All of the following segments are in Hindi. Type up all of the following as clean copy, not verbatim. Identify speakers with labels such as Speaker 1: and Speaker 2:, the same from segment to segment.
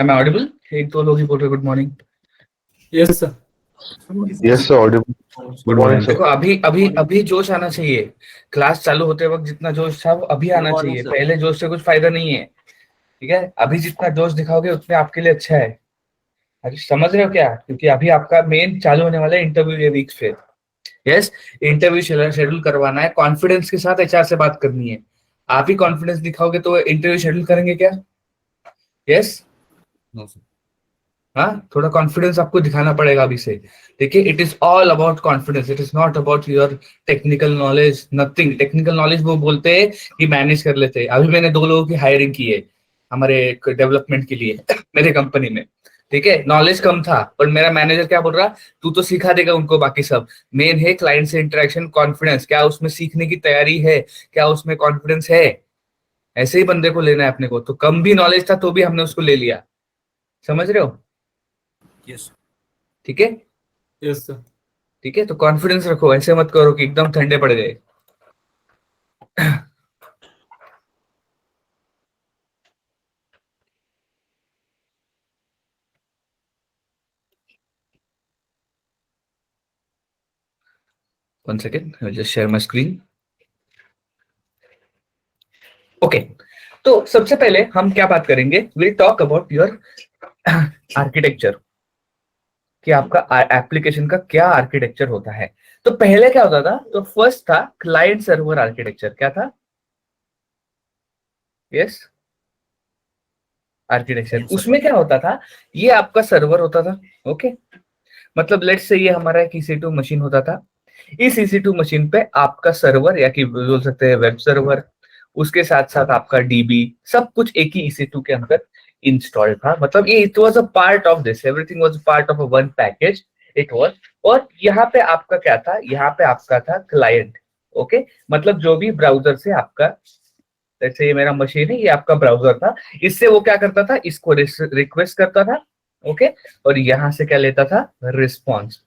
Speaker 1: Am I audible? एक दो लोग ही बोल रहे good morning.
Speaker 2: Yes, sir.
Speaker 3: Yes, sir. Audible.
Speaker 1: Good
Speaker 3: morning,
Speaker 1: morning.
Speaker 3: sir.
Speaker 1: देखो अभी अभी अभी जोश आना चाहिए. क्लास चालू होते वक्त जितना जोश था वो अभी आना चाहिए. पहले जोश से कुछ फायदा नहीं है. ठीक है, अभी जितना जोश दिखाओगे उतने आपके लिए अच्छा है. अरे समझ रहे हो क्या? क्योंकि अभी आपका मेन चालू होने वाला है इंटरव्यू ये वीक से. यस, इंटरव्यू शेड्यूल करवाना है. कॉन्फिडेंस के साथ एचआर से बात करनी है. आप ही कॉन्फिडेंस दिखाओगे तो इंटरव्यू शेड्यूल करेंगे क्या? यस. हाँ, थोड़ा कॉन्फिडेंस आपको दिखाना पड़ेगा अभी से. देखिए, it is all about confidence. It is not about your technical knowledge. Nothing. Technical knowledge वो बोलते हैं कि मैनेज कर लेते हैं. अभी मैंने 2 लोगों की हायरिंग की है हमारे डेवलपमेंट के लिए मेरे कंपनी में. ठीक है, नॉलेज कम था पर मेरा मैनेजर क्या बोल रहा, तू तो सिखा देगा उनको. बाकी सब मेन है क्लाइंट से इंटरेक्शन, कॉन्फिडेंस. क्या उसमें सीखने की तैयारी है? क्या उसमें कॉन्फिडेंस है? ऐसे ही बंदे को लेना है अपने को. तो कम भी नॉलेज था तो भी हमने उसको ले लिया. समझ रहे हो?
Speaker 2: Yes.
Speaker 1: ठीक है.
Speaker 2: Yes, sir.
Speaker 1: ठीक है, तो कॉन्फिडेंस रखो. ऐसे मत करो कि एकदम ठंडे पड़ गए. One second, I'll just share my screen. Okay, तो सबसे पहले हम क्या बात करेंगे, will talk about your architecture. कि आपका एप्लीकेशन का क्या आर्किटेक्चर होता है. तो पहले क्या होता था, तो फर्स्ट था क्लाइंट सर्वर आर्किटेक्चर. क्या था? Yes, architecture. उसमें क्या होता था, ये आपका सर्वर होता था. ओके, मतलब लेट्स से ये हमारा एक EC2 मशीन होता था. इस EC2 मशीन पे आपका सर्वर या कि बोल सकते हैं वेब सर्वर, उसके साथ साथ आपका डीबी, सब कुछ एक ही EC2 के अंदर इंस्टॉल था. मतलब ये it was a part of this, everything was part of a one package it was. और यहाँ पे आपका क्या था, यहाँ पे आपका था क्लाइंट. ओके, मतलब जो भी ब्राउजर से आपका, जैसे ये मेरा मशीन है, ये आपका ब्राउजर था. इससे वो क्या करता था, इसको रिक्वेस्ट करता था. ओके, और यहां से क्या लेता था, रिस्पॉन्स.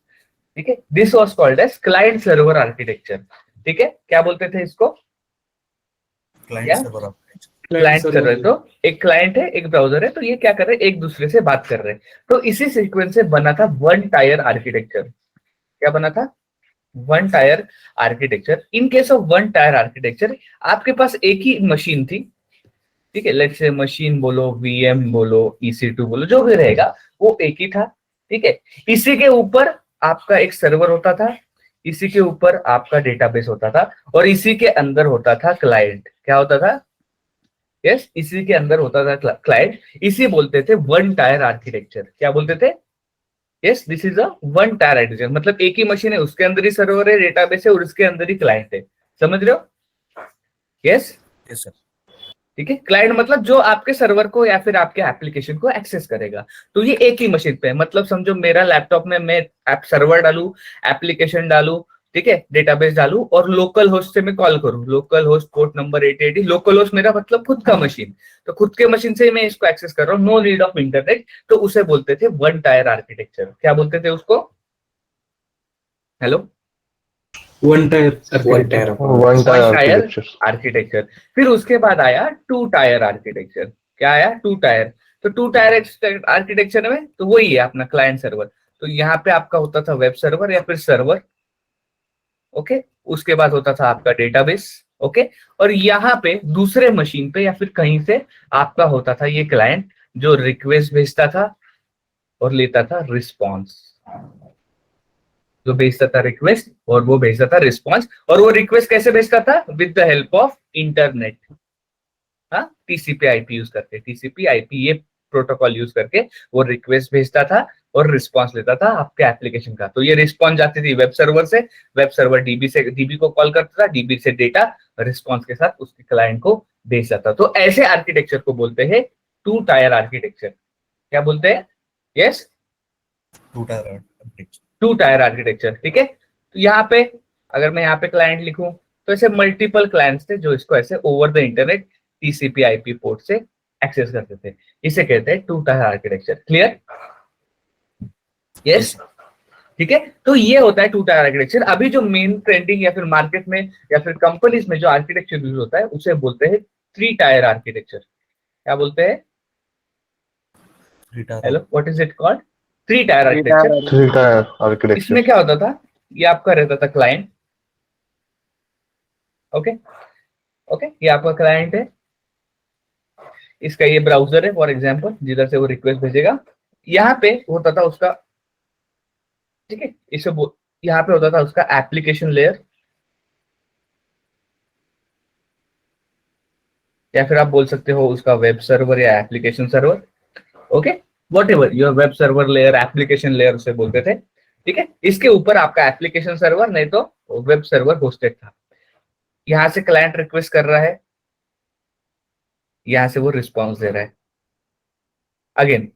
Speaker 1: ठीक है, this was called as client server architecture. ठीक है, क्या बोलते थे इसको?
Speaker 2: Client server.
Speaker 1: Client server. तो एक क्लाइंट है, एक ब्राउजर है, तो ये क्या कर रहे हैं, एक दूसरे से बात कर रहे हैं. तो इसी सीक्वेंस से बना था वन टायर आर्किटेक्चर. क्या बना था? One tier architecture. In case of one tier architecture, आपके पास एक ही मशीन थी. ठीक है, लेट्स से मशीन बोलो, VM बोलो, EC2 बोलो, जो भी रहेगा वो एक ही था. ठीक है, इसी के ऊपर आपका एक सर्वर होता था, इसी के ऊपर आपका डेटाबेस होता था, और इसी के अंदर होता था क्लाइंट. क्या होता था? यस, इसी के अंदर होता था क्लाइंट. इसी बोलते थे वन टायर आर्किटेक्चर. क्या बोलते थे? Yes, this is a one tier architecture. मतलब एक ही मशीन है, उसके अंदर ही सर्वर है, डेटाबेस है, और उसके अंदर ही क्लाइंट है. समझ रहे हो? यस.
Speaker 2: Yes, sir.
Speaker 1: ठीक है, क्लाइंट मतलब जो आपके सर्वर को या फिर आपके एप्लीकेशन को एक्सेस करेगा. तो ये एक ही मशीन पे है. मतलब समझो मेरा लैपटॉप में मैं ऐप सर्वर डालू, एप्लीकेशन डालू, ठीक है, डेटाबेस डालू, और लोकल होस्ट से मैं कॉल करूं, local host port number 880. Local host मेरा मतलब खुद का मशीन. तो खुद के मशीन से मैं इसको एक्सेस कर रहा हूँ, नो नीड ऑफ इंटरनेट. तो उसे बोलते थे वन टायर आर्किटेक्चर. क्या बोलते थे उसको? Hello.
Speaker 2: One tier.
Speaker 3: One tier
Speaker 1: one tier
Speaker 3: architecture.
Speaker 1: Architecture. फिर उसके बाद आया टू टायर आर्किटेक्चर. क्या आया? Two tier. तो टू टायर आर्किटेक्चर में तो वही है अपना क्लाइंट सर्वर. तो यहाँ पे आपका होता था वेब सर्वर या फिर सर्वर. ओके, उसके बाद होता था आपका डेटाबेस. ओके, और यहाँ पे दूसरे मशीन पे या फिर कहीं से आपका होता था ये क्लाइंट, जो रिक्वेस्ट भेजता था और लेता था रिस्पॉन्स. जो भेजता था रिक्वेस्ट और वो भेजता था रिस्पॉन्स. और वो रिक्वेस्ट कैसे भेजता था? With the help of internet. हाँ, TCP/IP यूज करके, TCP/IP ये प्रोटोकॉल यूज करके वो रिक्वेस्ट भेजता था और रिस्पॉन्स लेता था आपके एप्लीकेशन का. तो ये रिस्पॉन्स जाती थी वेब सर्वर से, वेब सर्वर डीबी को कॉल करता था, डीबी से डेटा रिस्पॉन्स के साथ उसके क्लाइंट को भेजता था. तो ऐसे आर्किटेक्चर को बोलते हैं टू टायर आर्किटेक्चर. क्या बोलते हैं? Yes,
Speaker 2: Two tier architecture.
Speaker 1: Two tier architecture. ठीक है, तो यहाँ पे अगर मैं यहाँ पे क्लाइंट लिखूं, तो ऐसे मल्टीपल क्लाइंट्स थे जो इसको ऐसे over the internet TCP/IP port से एक्सेस करते थे. इसे कहते हैं two tier architecture. Clear? Yes. ठीक है, तो ये होता है टू टायर आर्किटेक्चर. अभी जो मेन ट्रेंडिंग या फिर मार्केट में या फिर कंपनीज में जो आर्किटेक्चर यूज होता है उसे बोलते हैं थ्री टायर आर्किटेक्चर. क्या बोलते हैं? Hello, what is it called? 3 tier architecture.
Speaker 3: 3-tier architecture.
Speaker 1: इसमें क्या होता था, ये आपका रहता था क्लाइंट, ओके ओके, ये आपका क्लाइंट है, इसका ये ब्राउजर है फॉर एग्जांपल, जिधर से वो रिक्वेस्ट भेजेगा। यहाँ पे होता था उसका, ठीक है, यहाँ पे होता था उसका एप्लीकेशन लेयर, या फिर आप बोल सकते हो उसका वेब सर्वर या application server, okay, what ever your web server layer, application layer उसे बोलते थे, ठीक है। इसके ऊपर आपका एप्लीकेशन सर्वर नहीं तो वेब सर्वर होस्टेड था। यहां से क्लाइंट रिक्वेस्ट कर रहा है, यहां से वो रिस्पॉन्स दे रहा है, अगेन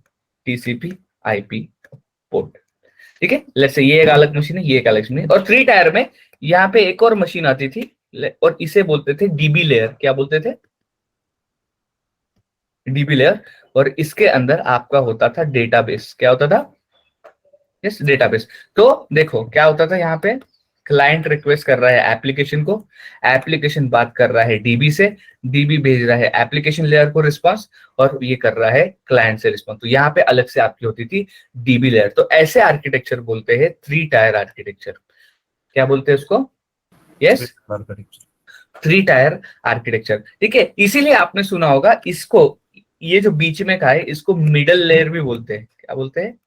Speaker 1: टीसीपी आईपी पोर्ट, ठीक है। लेट्स से ये एक अलग मशीन है, ये एक अलग मशीन है, और 3 टायर में यहाँ पे एक और मशीन आती थी, और इसे बोलते थे डीबी लेयर। क्या बोलते थे? DB layer. और इसके अंदर आपका होता था डेटाबेस। क्या होता था? Yes, database. तो देखो क्या होता था, यहाँ पे क्लाइंट रिक्वेस्ट कर रहा है एप्लीकेशन को, एप्लीकेशन बात कर रहा है डीबी से, डीबी भेज रहा है एप्लीकेशन लेयर को रिस्पांस, और ये कर रहा है क्लाइंट से रिस्पांस। तो यहाँ पे अलग से आपकी होती थी डीबी लेयर। तो ऐसे आर्किटेक्चर बोलते हैं 3 टायर आर्किटेक्चर। क्या बोलते हैं उसको? यस, 3 टायर आर्किटेक्चर, ठीक है। इसीलिए आपने सुना होगा इसको, ये जो बीच में का है इसको मिडल लेयर भी बोलते हैं। क्या बोलते हैं?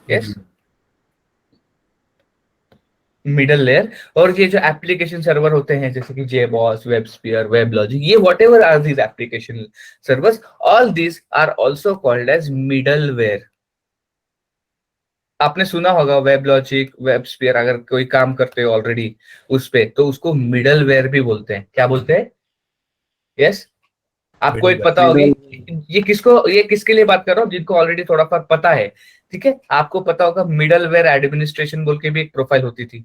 Speaker 1: Yes, middle layer. और ये जो एप्लीकेशन सर्वर होते हैं जैसे कि जेबॉस, वेबस्फीयर, वेबलॉजिक, ये whatever are these application servers, all these are also called as middleware. आपने सुना होगा वेबलॉजिक, वेबस्फीयर, अगर कोई काम करते हो ऑलरेडी उस पे, तो उसको मिडलवेयर भी बोलते हैं। क्या बोलते हैं? यस, आपको एक पता होगी, ये किसके लिए बात कर रहा हूँ, जिनको ऑलरेडी थोड़ा बहुत पता है, ठीक है। आपको पता होगा मिडलवेयर एडमिनिस्ट्रेशन बोल के भी एक प्रोफाइल होती थी।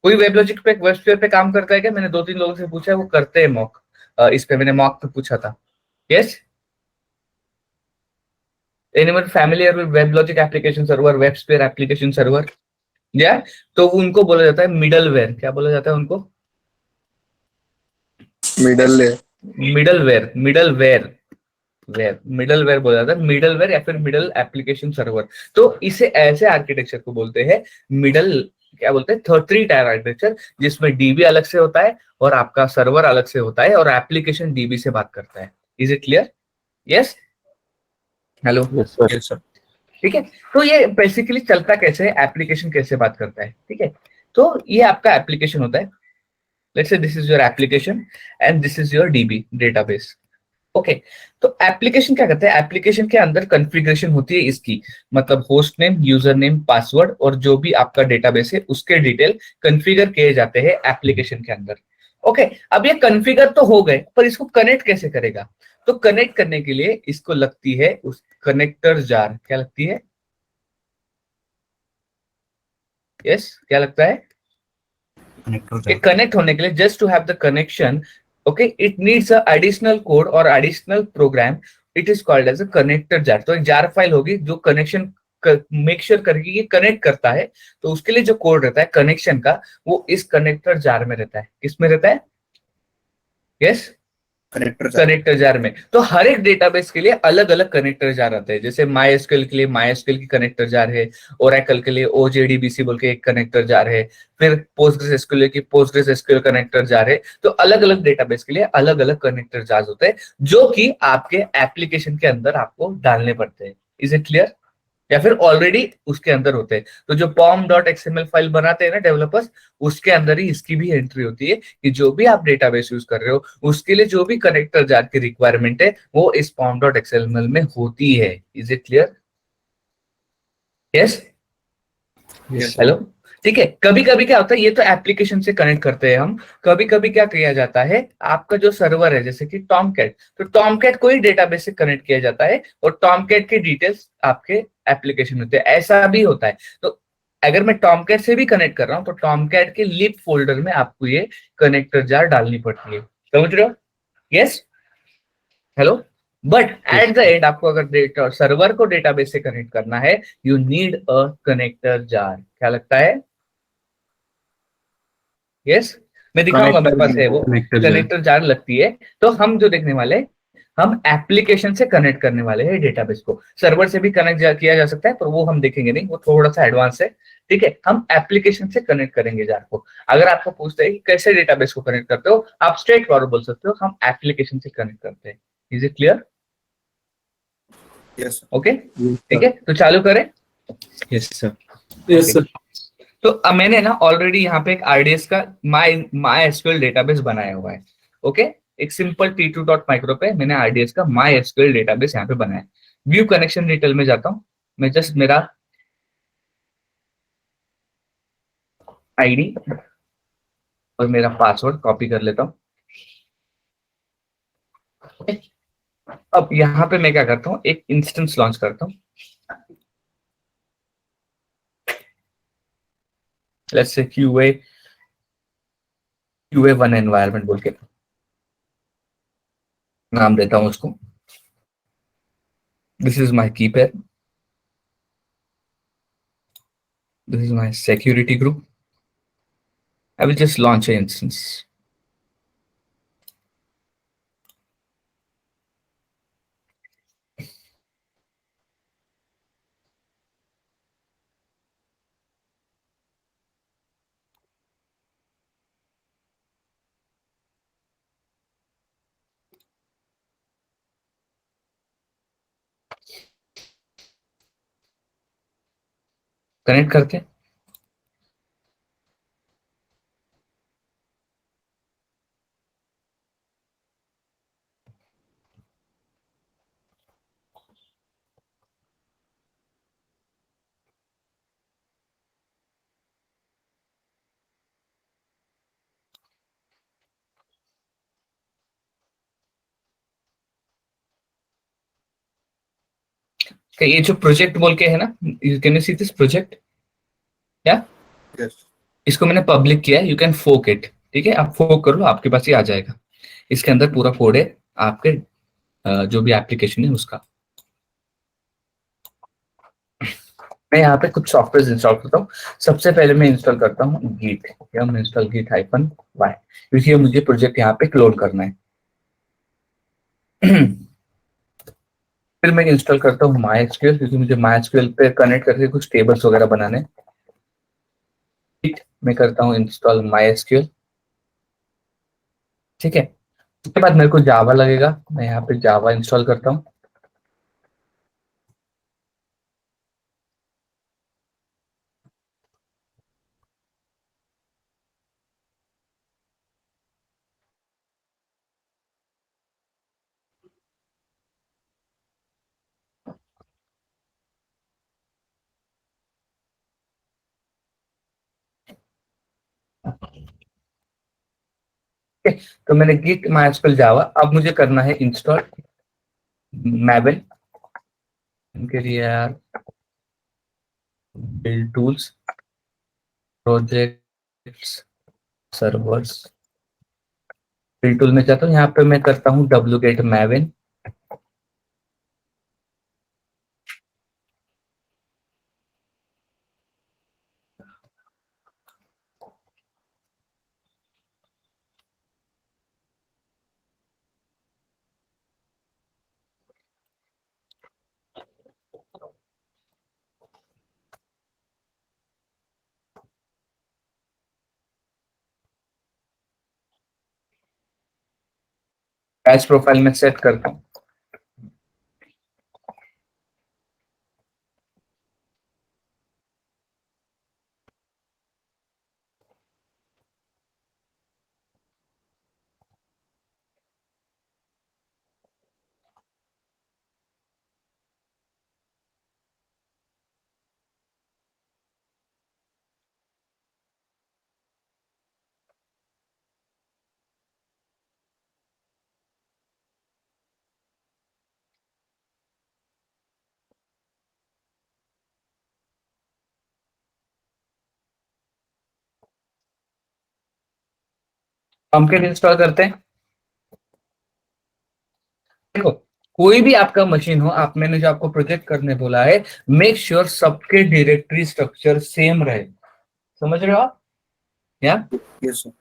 Speaker 1: कोई वेबलॉजिक पे, वेबस्फीयर पे काम करता है क्या? मैंने 2-3 लोगों से पूछा है, वो करते हैं मॉक, इस पे मैंने मॉक पे पूछा था। Yes, anyone familiar with WebLogic application server, वेबस्फीयर application server? या तो उनको बोला जाता है मिडलवेयर। क्या बोला जाता है उनको? मिडलवेयर, मिडलवेयर बोला जाता है, मिडलवेयर या फिर मिडल एप्लीकेशन सर्वर। तो इसे ऐसे आर्किटेक्चर को बोलते हैं मिडल, क्या बोलते हैं, 3 टायर आर्किटेक्चर, जिसमें डीबी अलग से होता है और आपका सर्वर अलग से होता है, और एप्लीकेशन डीबी से बात करता है। Is it clear? Yes, hello,
Speaker 3: Yes, sir.
Speaker 2: Yes, sir.
Speaker 1: ठीक है। तो ये बेसिकली चलता कैसे है, एप्लीकेशन कैसे बात करता है, ठीक है। तो ये आपका एप्लीकेशन होता है, let's say this is your application and this is your dB database, okay. तो एप्लीकेशन क्या करता है, एप्लीकेशन के अंदर कॉन्फ़िगरेशन होती है इसकी, मतलब host name, user name, password, और जो भी आपका डेटाबेस है उसके डिटेल कॉन्फ़िगर किए जाते हैं एप्लीकेशन के अंदर, ओके। अब ये कॉन्फ़िगर तो हो गए, पर इसको कनेक्ट कैसे करेगा? तो कनेक्ट करने के लिए इसको लगती है उस कनेक्टर जार। क्या लगती है? यस, क्या लगता है? कनेक्ट होने के लिए, just to have the connection, okay, it needs a additional code और additional program, it is called as a connector jar. तो एक जार फाइल होगी जो कनेक्शन मेक श्योर करके ये कनेक्ट करता है। तो उसके लिए जो कोड रहता है कनेक्शन का, वो इस कनेक्टर जार में रहता है। किसमें रहता है? यस, कनेक्टर जार में। तो हर एक डेटाबेस के लिए अलग अलग कनेक्टर जार आते हैं। जैसे MySQL के लिए MySQL की कनेक्टर जार है, ओरेकल के लिए OJDBC बोल के एक कनेक्टर जार है, फिर PostgreSQL की PostgreSQL कनेक्टर जार है। तो अलग अलग डेटाबेस के लिए अलग अलग कनेक्टर जार होते हैं, जो कि आपके एप्लीकेशन के अंदर आपको डालने पड़ते हैं। Is it clear? या फिर ऑलरेडी उसके अंदर होते हैं। तो जो pom.xml फाइल बनाते हैं ना डेवलपर्स, उसके अंदर ही इसकी भी एंट्री होती है कि जो भी आप डेटाबेस यूज कर रहे हो उसके लिए जो भी कनेक्टर जार की रिक्वायरमेंट है वो इस pom.xml में होती है। Is it clear? Yes, hello, ठीक है। कभी कभी क्या होता है, ये तो एप्लीकेशन से कनेक्ट करते हैं हम, कभी कभी क्या किया जाता है, आपका जो सर्वर है जैसे कि टॉमकैट, तो टॉमकैट को ही डेटाबेस से कनेक्ट किया जाता है और टॉमकैट के डिटेल्स आपके एप्लीकेशन होते हैं। ऐसा भी होता है। तो अगर मैं टॉमकैट से भी कनेक्ट कर रहा हूं तो टॉमकैट के लिप फोल्डर में आपको ये कनेक्टर जार डालनी पड़ती है। समझ रहे हो? Yes, hello. But at the end आपको अगर सर्वर को डेटाबेस से कनेक्ट करना है, you need a connector jar. क्या लगता है? यस, मैं दिखाऊंगा, मेरे पास है वो कनेक्टर जार लगती है। तो हम जो देखने वाले, हम एप्लीकेशन से कनेक्ट करने वाले हैं डेटाबेस को। सर्वर से भी कनेक्ट किया जा सकता है, पर वो हम देखेंगे नहीं, वो थोड़ा सा एडवांस है। ठीक है, हम एप्लीकेशन से कनेक्ट करेंगे जार को। अगर आपको पूछते हैं कि कैसे डेटाबेस को कनेक्ट करते हो, आप स्ट्रेट फॉरवर्ड बोल सकते हो, हम एप्लीकेशन से कनेक्ट करते हैं। Is it clear?
Speaker 2: Yes, sir.
Speaker 1: Okay, ठीक है, तो चालू करें।
Speaker 2: Yes, sir.
Speaker 1: Yes, sir. तो अब मैंने ना ऑलरेडी यहाँ पे एक RDS का माई एसक्यूएल डेटाबेस बनाया हुआ है। ओके, एक सिंपल t2.micro पे मैंने RDS का माई एसक्यूएल डेटाबेस यहाँ पे बनाया है। व्यू कनेक्शन डिटेल में जाता हूँ, मैं जस्ट मेरा आईडी और मेरा पासवर्ड कॉपी कर लेता हूँ। अब यहाँ पे मैं क्या करता हूँ, एक इंस्टेंस लॉन्च करता हूँ। लेट्स से QA1 एनवायरनमेंट बोल के नाम देता हूँ उसको। This is my keypad, this is my security group. I will just launch an instance. Connect करते हैं। ये जो प्रोजेक्ट बोल के है ना, can you see this project? क्या?
Speaker 2: Yes.
Speaker 1: इसको मैंने पब्लिक किया है, यू कैन फोक इट। ठीक है, आप फोक कर लो, आपके पास ही आ जाएगा। इसके अंदर पूरा कोड है आपके जो भी एप्लीकेशन है उसका। मैं यहाँ पे कुछ सॉफ्टवेयर इंस्टॉल करता हूँ। सबसे पहले मैं इंस्टॉल करता हूँ गीट, हम इंस्टॉल git -y, क्योंकि मुझे प्रोजेक्ट यहाँ पे क्लोन करना है। फिर मैं इंस्टॉल करता हूँ MySQL, क्योंकि मुझे MySQL पे कनेक्ट करके कुछ टेबल्स वगैरह बनाने। मैं करता हूँ इंस्टॉल MySQL। ठीक है, उसके बाद मेरे को जावा लगेगा, मैं यहाँ पे जावा इंस्टॉल करता हूँ। तो मैंने git MySQL जावा, अब मुझे करना है इंस्टॉल मैवेन। इनके लिए यार build tools, projects, servers, build tool में जाता हूँ। यहाँ पे मैं करता हूँ wget maven। बैच प्रोफाइल में सेट करता हूँ। Tomcat इंस्टॉल करते हैं। देखो, कोई भी आपका मशीन हो, आप मैंने जो आपको प्रोजेक्ट करने बोला है, मेक श्योर सबके डायरेक्टरी स्ट्रक्चर सेम रहे। समझ रहे हो आप? या
Speaker 2: Yes, sir.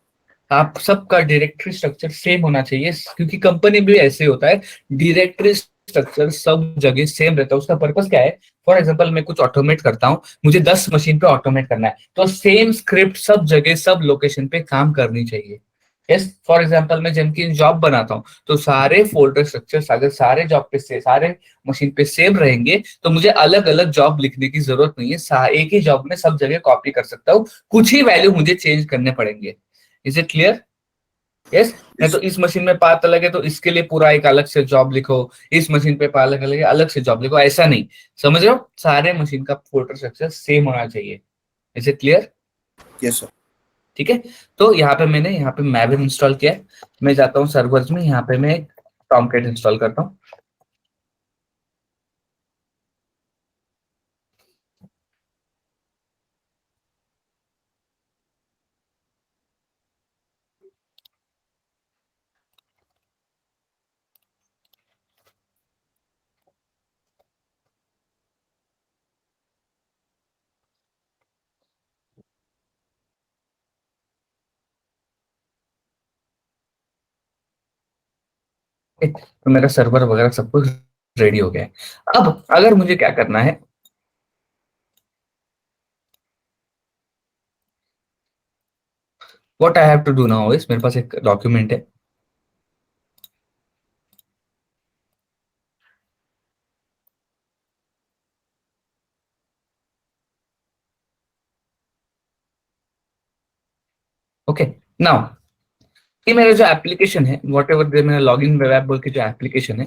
Speaker 1: आप सबका डायरेक्टरी स्ट्रक्चर सेम होना चाहिए, क्योंकि कंपनी भी ऐसे होता है, डायरेक्टरी स्ट्रक्चर सब जगह सेम रहता है। उसका पर्पस क्या है? फॉर एग्जांपल मैं कुछ ऑटोमेट करता हूँ, मुझे 10 मशीन पे ऑटोमेट करना है, तो सेम स्क्रिप्ट सब जगह सब लोकेशन पे काम करनी चाहिए। यस, फॉर एग्जांपल मैं जेनकिन जॉब बनाता हूँ, तो सारे फोल्डर स्ट्रक्चर अगर सारे जॉब पे से सारे मशीन पे सेम रहेंगे, तो मुझे अलग अलग जॉब लिखने की जरूरत नहीं है, एक ही जॉब में सब जगह कॉपी कर सकता हूँ, कुछ ही वैल्यू मुझे चेंज करने पड़ेंगे। Is it clear? यस। नहीं तो इस मशीन में पाथ अलग है तो इसके लिए पूरा एक अलग से जॉब लिखो, इस मशीन पे पाथ अलग है अलग से जॉब लिखो, ऐसा नहीं। समझ रहे हो? सारे मशीन का फोल्डर स्ट्रक्चर सेम होना चाहिए। Is it clear?
Speaker 2: Yes, sir.
Speaker 1: ठीक है। तो यहाँ पे मैंने यहाँ पे मैविन इंस्टॉल किया है। मैं जाता हूँ सर्वर्स में, यहाँ पे मैं टॉमकैट इंस्टॉल करता हूँ। तो मेरा सर्वर वगैरह सब कुछ रेडी हो गया है। अब अगर मुझे क्या करना है, what I have to do now is, मेरे पास एक डॉक्यूमेंट है। ओके, नाउ ये मेरा जो एप्लीकेशन है, वॉट एवर मेरा लॉग इन वेब ऐप बोल के जो एप्लीकेशन है,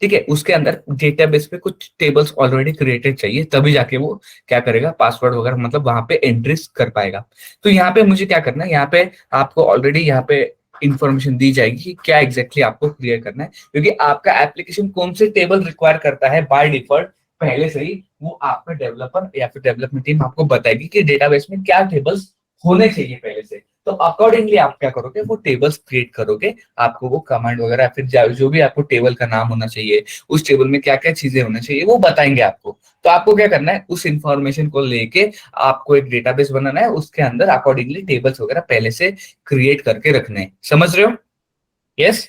Speaker 1: ठीक है, उसके अंदर डेटाबेस पे कुछ टेबल्स ऑलरेडी क्रिएटेड चाहिए, तभी जाके वो क्या करेगा, पासवर्ड वगैरह मतलब वहां पे एंट्रीज कर पाएगा। तो यहाँ पे मुझे क्या करना है, यहाँ पे आपको ऑलरेडी यहाँ पे इंफॉर्मेशन दी जाएगी कि क्या एग्जैक्टली आपको क्लियर करना है, क्योंकि आपका एप्लीकेशन कौन से टेबल रिक्वायर करता है बाय डिफॉल्ट पहले से ही वो आपका डेवलपर या फिर डेवलपमेंट टीम आपको बताएगी कि डेटाबेस में क्या टेबल्स होने चाहिए पहले से। तो अकॉर्डिंगली आप क्या करोगे, वो टेबल्स क्रिएट करोगे। आपको वो कमांड वगैरह फिर जो भी आपको टेबल का नाम होना चाहिए, उस टेबल में क्या क्या चीजें होना चाहिए वो बताएंगे आपको। तो आपको क्या करना है, उस इंफॉर्मेशन को लेके आपको एक डेटाबेस बनाना है, उसके अंदर अकॉर्डिंगली टेबल्स वगैरह पहले से क्रिएट करके रखने हैं। समझ रहे हो? यस।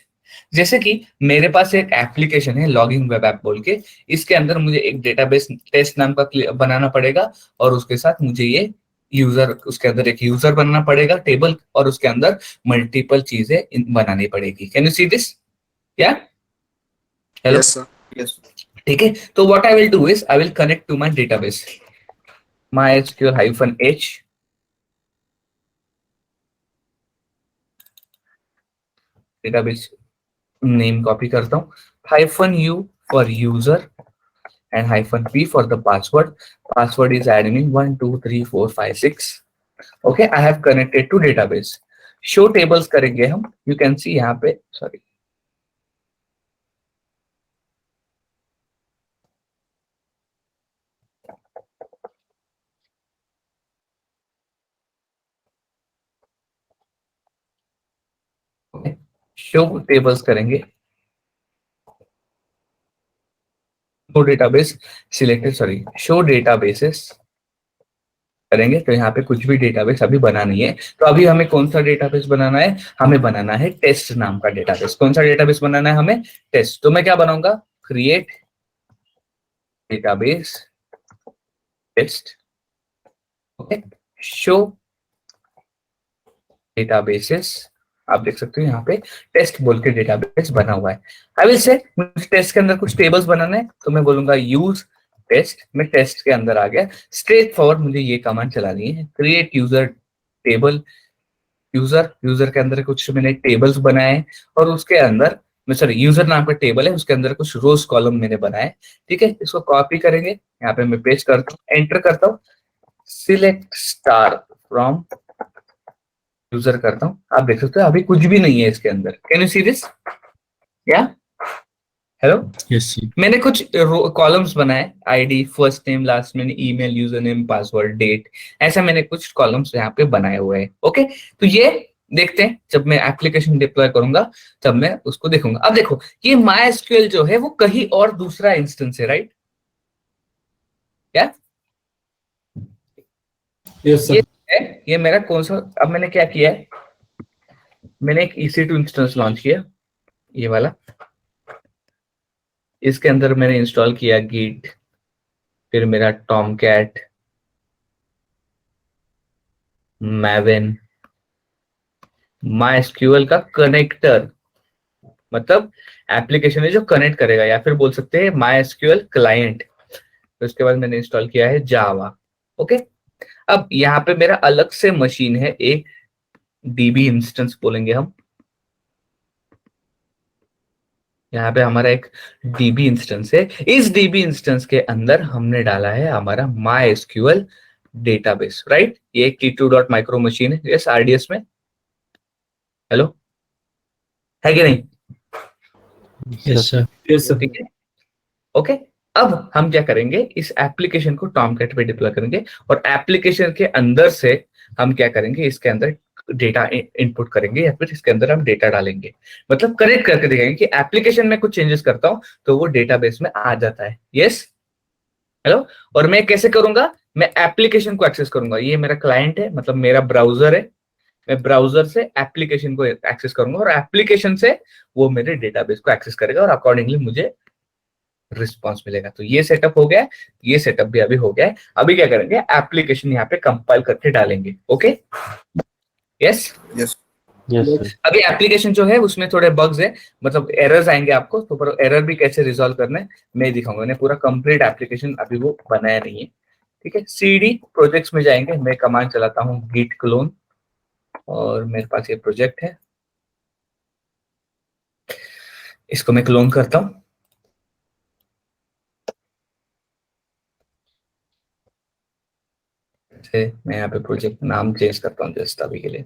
Speaker 1: जैसे कि मेरे पास एक एप्लीकेशन है लॉगिंग वेब ऐप बोल के, इसके अंदर मुझे एक डेटाबेस टेस्ट नाम का बनाना पड़ेगा, और उसके साथ मुझे ये यूजर, उसके अंदर एक यूजर बनाना पड़ेगा टेबल, और उसके अंदर मल्टीपल चीजें बनानी पड़ेगी। Can you see this? क्या? हेलो?
Speaker 2: Yes, sir.
Speaker 3: Yes.
Speaker 1: ठीक है। तो what I will do is I will connect to my database, MySQL-H database name copy करता हूँ, -u for user and -p for the password. Password is admin 12345 6. Okay, I have connected to database. Show tables करेंगे हम, you can see यहाँ पे, sorry, okay. Show tables करेंगे, show database selected, sorry, show databases करेंगे, तो यहाँ पे कुछ भी डेटाबेस अभी बना नहीं है। तो अभी हमें कौन सा डेटाबेस बनाना है, हमें बनाना है टेस्ट नाम का डेटाबेस। कौन सा डेटाबेस बनाना है हमें? टेस्ट। तो मैं क्या बनाऊंगा, create database test, okay, show databases. आप देख सकते हो यहाँ पे टेस्ट बोल के डेटाबेस बना हुआ है। आई विल से मुझे टेस्ट के अंदर कुछ टेबल्स बनाना है, तो मैं बोलूंगा यूज टेस्ट। मैं टेस्ट के अंदर आ गया, स्ट्रेट फॉरवर्ड मुझे ये कमांड चलानी है, create user table. User, user के अंदर कुछ मैंने टेबल्स बनाए हैं, और उसके अंदर मैं, सॉरी, यूजर नाम का टेबल है, उसके अंदर कुछ रोज कॉलम मैंने बनाए। ठीक है, इसको कॉपी करेंगे, यहाँ पे मैं पेस्ट करता हूँ, एंटर करता हूँ, सिलेक्ट स्टार फ्रॉम यूजर करता हूँ। आप देख सकते हो अभी कुछ भी नहीं है इसके अंदर। Can you see this? या हेलो?
Speaker 2: Yes, sir.
Speaker 1: मैंने कुछ कॉलम्स बनाए, ID, first name, last name, email, user name, password, date, ऐसा मैंने कुछ कॉलम्स यहाँ पे बनाए हुए हैं। ओके, तो ये देखते हैं, जब मैं एप्लीकेशन डिप्लॉय करूंगा तब मैं उसको देखूंगा। अब देखो, ये MySQL जो है वो कहीं और दूसरा इंस्टेंस है, राइट? क्या
Speaker 2: Yes, sir.
Speaker 1: ये है, ये मेरा कौन सा, अब मैंने क्या किया है, मैंने एक EC2 इंस्टेंस लॉन्च किया, ये वाला। इसके अंदर मैंने इंस्टॉल किया गिट, फिर मेरा टॉमकैट, मैवेन, MySQL का कनेक्टर, मतलब एप्लीकेशन है जो कनेक्ट करेगा, या फिर बोल सकते हैं MySQL क्लाइंट। तो उसके बाद मैंने इंस्टॉल किया है जावा। ओके, अब यहाँ पे मेरा अलग से मशीन है, एक DB इंस्टेंस बोलेंगे हम। यहाँ पे हमारा एक DB इंस्टेंस है, इस DB इंस्टेंस के अंदर हमने डाला है हमारा MySQL डेटाबेस, राइट। ये एक T2.micro मशीन है, यस, RDS में। हेलो, है कि नहीं?
Speaker 2: Yes, sir.
Speaker 4: Yes, sir.
Speaker 1: ठीक है, ओके। अब हम क्या करेंगे, इस एप्लीकेशन को टॉमकैट पे डिप्लॉय करेंगे, और एप्लीकेशन के अंदर से हम क्या करेंगे, इसके अंदर डेटा इनपुट करेंगे, या फिर इसके अंदर हम डेटा डालेंगे। मतलब कनेक्ट करके देखेंगे कि एप्लीकेशन में कुछ चेंजेस करता हूं तो वो डेटाबेस में आ जाता है। Yes, hello. और मैं कैसे करूंगा, मैं एप्लीकेशन को एक्सेस करूंगा। ये मेरा क्लाइंट है, मतलब मेरा ब्राउजर है। मैं ब्राउजर से एप्लीकेशन को एक्सेस करूंगा, और एप्लीकेशन से वो मेरे डेटाबेस को एक्सेस करेगा, और अकॉर्डिंगली मुझे रिस्पॉन्स मिलेगा। तो ये सेटअप हो गया है, ये सेटअप भी अभी हो गया है। अभी क्या करेंगे, एप्लीकेशन यहाँ पे कंपाइल करके डालेंगे। Okay, yes.
Speaker 3: Yes.
Speaker 2: Yes, sir.
Speaker 1: अभी एप्लीकेशन जो है उसमें थोड़े बग्स है, मतलब एरर्स आएंगे आपको, तो पर एरर भी कैसे रिजॉल्व करना है मैं दिखाऊंगा। मैंने पूरा कंप्लीट एप्लीकेशन अभी वो बनाया नहीं है, ठीक है। CD प्रोजेक्ट्स में जाएंगे, मैं कमांड चलाता हूँ git clone, और मेरे पास ये प्रोजेक्ट है, इसको मैं क्लोन करता हूँ। मैं यहाँ पे प्रोजेक्ट नाम चेंज करता हूँ जस्ट अभी के लिए,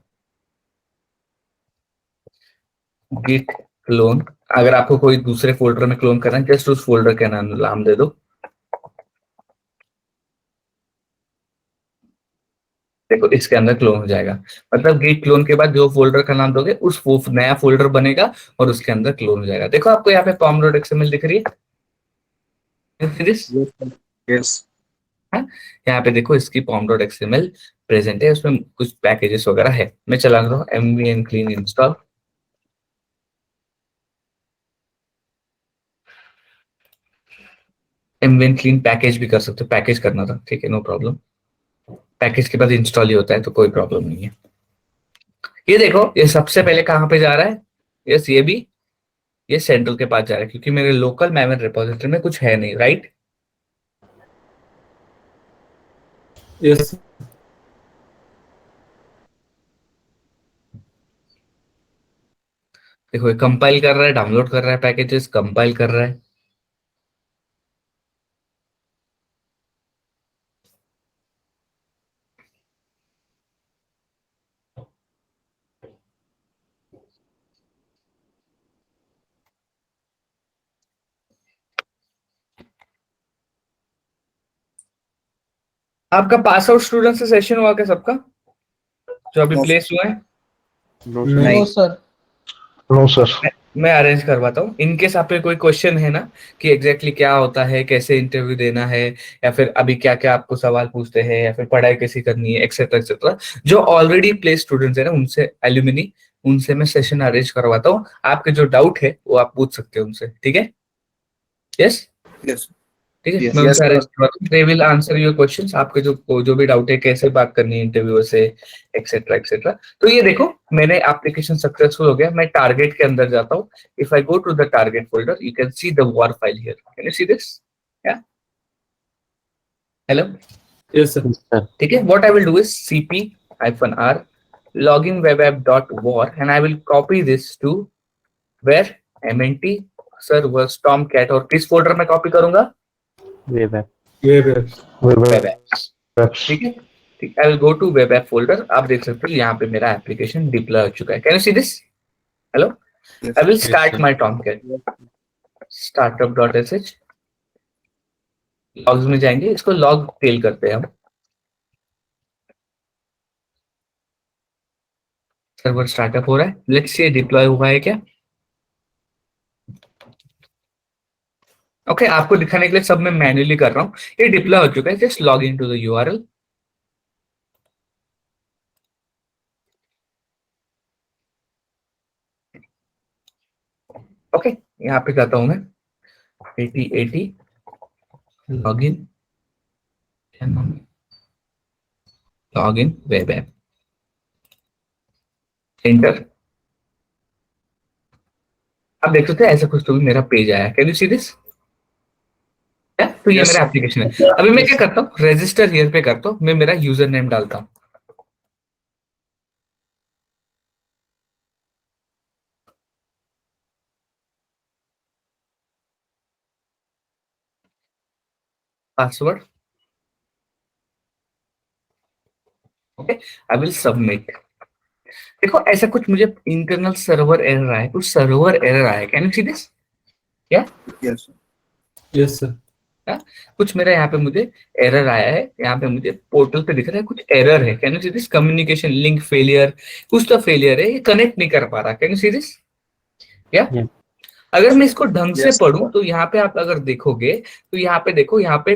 Speaker 1: गिट क्लोन। अगर आपको कोई दूसरे फोल्डर में क्लोन करना है, जस्ट उस फोल्डर का नाम दे दो। देखो, इसके अंदर क्लोन हो जाएगा। मतलब गिट क्लोन के बाद जो फोल्डर का नाम दोगे, उस नया फोल्डर बनेगा और उसके अंदर क्लोन हो जाएगा। देखो, आपको यहाँ पे pom.xml दिख रही है,
Speaker 4: Yes, sir. Yes.
Speaker 1: हाँ? यहाँ पे देखो, इसकी pom.xml प्रेजेंट है, उसमें कुछ पैकेजेस वगैरह है। मैं चला रहा हूँ mvn clean install. mvn clean package भी कर सकते हो, पैकेज करना था, ठीक है, नो प्रॉब्लम। पैकेज के बाद इंस्टॉल ही होता है, तो कोई प्रॉब्लम नहीं है। ये देखो, ये सबसे पहले कहाँ पे जा रहा है, यस, ये भी ये सेंट्रल के पास जा रहा है, क्योंकि मेरे लोकल मैवन रिपोजिटरी में कुछ है नहीं, राइट।
Speaker 4: Yes, sir.
Speaker 1: देखो, ये कंपाइल कर रहा है, डाउनलोड कर रहा है पैकेजेस, कंपाइल कर रहा है। आपका पास आउट स्टूडेंट से सेशन हुआ क्या सबका, जो अभी
Speaker 3: No,
Speaker 1: प्लेस हुआ है?
Speaker 2: No, sir.
Speaker 1: नहीं,
Speaker 4: sir.
Speaker 3: No, sir.
Speaker 1: मैं अरेंज करवाता हूँ। इनकेस आप पे कोई क्वेश्चन है ना, कि एग्जैक्टली क्या होता है, कैसे इंटरव्यू देना है, या फिर अभी क्या क्या आपको सवाल पूछते हैं, या फिर पढ़ाई कैसी करनी है, एक्सेट्रा एक्सेट्रा, जो ऑलरेडी प्लेस स्टूडेंट्स है ना, उनसे एल्यूमिनी, उनसे मैं सेशन अरेंज करवाता हूँ। आपके जो डाउट है वो आप पूछ सकते हो उनसे, ठीक है। Yes,
Speaker 3: Yes.
Speaker 1: ठीक है,
Speaker 3: Yes.
Speaker 1: मैं
Speaker 4: Yes,
Speaker 1: उनसे
Speaker 4: sir.
Speaker 1: अरेंज करवाता हूँ। They will answer your questions. आपके जो जो भी डाउट है, कैसे बात करनी है इंटरव्यू से, एक्सेट्रा एक्सेट्रा। तो ये देखो, मैंने एप्लीकेशन सक्सेसफुल हो गया। मैं टारगेट के अंदर जाता हूँ। If I go to the target folder, you can see the WAR file here. Can you see this? या, hello,
Speaker 4: Yes, sir.
Speaker 2: Yes, sir.
Speaker 1: ठीक है। What I will do is cp-r login web app dot war, and I will copy this to where mnt servers tomcat, और किस फोल्डर में कॉपी करूंगा,
Speaker 2: Way back.
Speaker 4: Web apps.
Speaker 1: Web apps, ठीक है। ठीक, I will go to web app folder. आप देख सकते हो यहाँ पे मेरा एप्लीकेशन डिप्लॉय हो चुका है। Can you see this? Hello,
Speaker 3: Yes.
Speaker 1: I will
Speaker 2: Yes,
Speaker 1: start
Speaker 2: sir.
Speaker 1: My Tomcat startup.sh। Logs में जाएंगे, इसको लॉग टेल करते हैं हम। सर्वर स्टार्टअप हो रहा है, लेट्स सी डिप्लॉय हुआ है क्या। ओके, आपको दिखाने के लिए सब मैं मैन्युअली कर रहा हूँ। ये डिप्लॉय हो चुका है, just log in to the URL। Okay, यहाँ पे जाता हूं मैं 8080 लॉगिन वेब ऐप, एंटर। आप देख सकते हैं ऐसा कुछ तो भी मेरा पेज आया। Can you see this? तो ये
Speaker 4: Yes,
Speaker 1: मेरा
Speaker 4: sir.
Speaker 1: एप्लीकेशन है। अभी मैं क्या करता हूँ, रजिस्टर हियर पे करता हूँ, मैं मेरा यूजर नेम डालता हूँ। Password, okay, I will submit. देखो ऐसा कुछ मुझे इंटरनल सर्वर एरर आया, कुछ सर्वर एरर आया। Can you see this? क्या
Speaker 4: Yes, sir. Yes, sir.
Speaker 1: कुछ मेरा यहाँ पे मुझे एरर आया है, यहाँ पे मुझे पोर्टल पे दिख रहा है कुछ एरर है। Can you see this? Communication link failure, कुछ तो फेलियर है, ये कनेक्ट नहीं कर पा रहा। Can you see this? क्या
Speaker 2: Yeah.
Speaker 1: अगर मैं इसको ढंग से
Speaker 4: Yes.
Speaker 1: पढूं तो यहाँ पे आप अगर देखोगे तो यहाँ पे देखो, यहाँ पे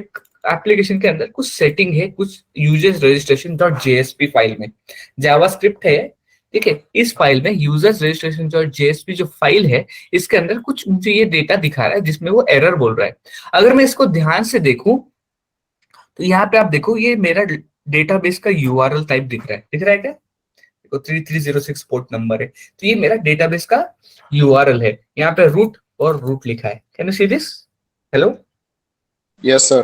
Speaker 1: एप्लीकेशन के अंदर कुछ सेटिंग है, कुछ users registration dot JSP file में जावास्क्रिप्ट है। ठीक है, इस फाइल में यूजर्स रजिस्ट्रेशन डॉट जेएसपी जो फाइल है, इसके अंदर कुछ मुझे ये डेटा दिखा रहा है जिसमें वो एरर बोल रहा है। अगर मैं इसको ध्यान से देखूं तो यहाँ पे आप देखो, ये मेरा डेटाबेस का यूआरएल टाइप दिख रहा है। दिख रहा है क्या? देखो 3306 पोर्ट नंबर है, तो ये मेरा डेटाबेस का यूआरएल है। यहाँ पे रूट और रूट लिखा है। Can you see this? Hello,
Speaker 4: Yes, sir.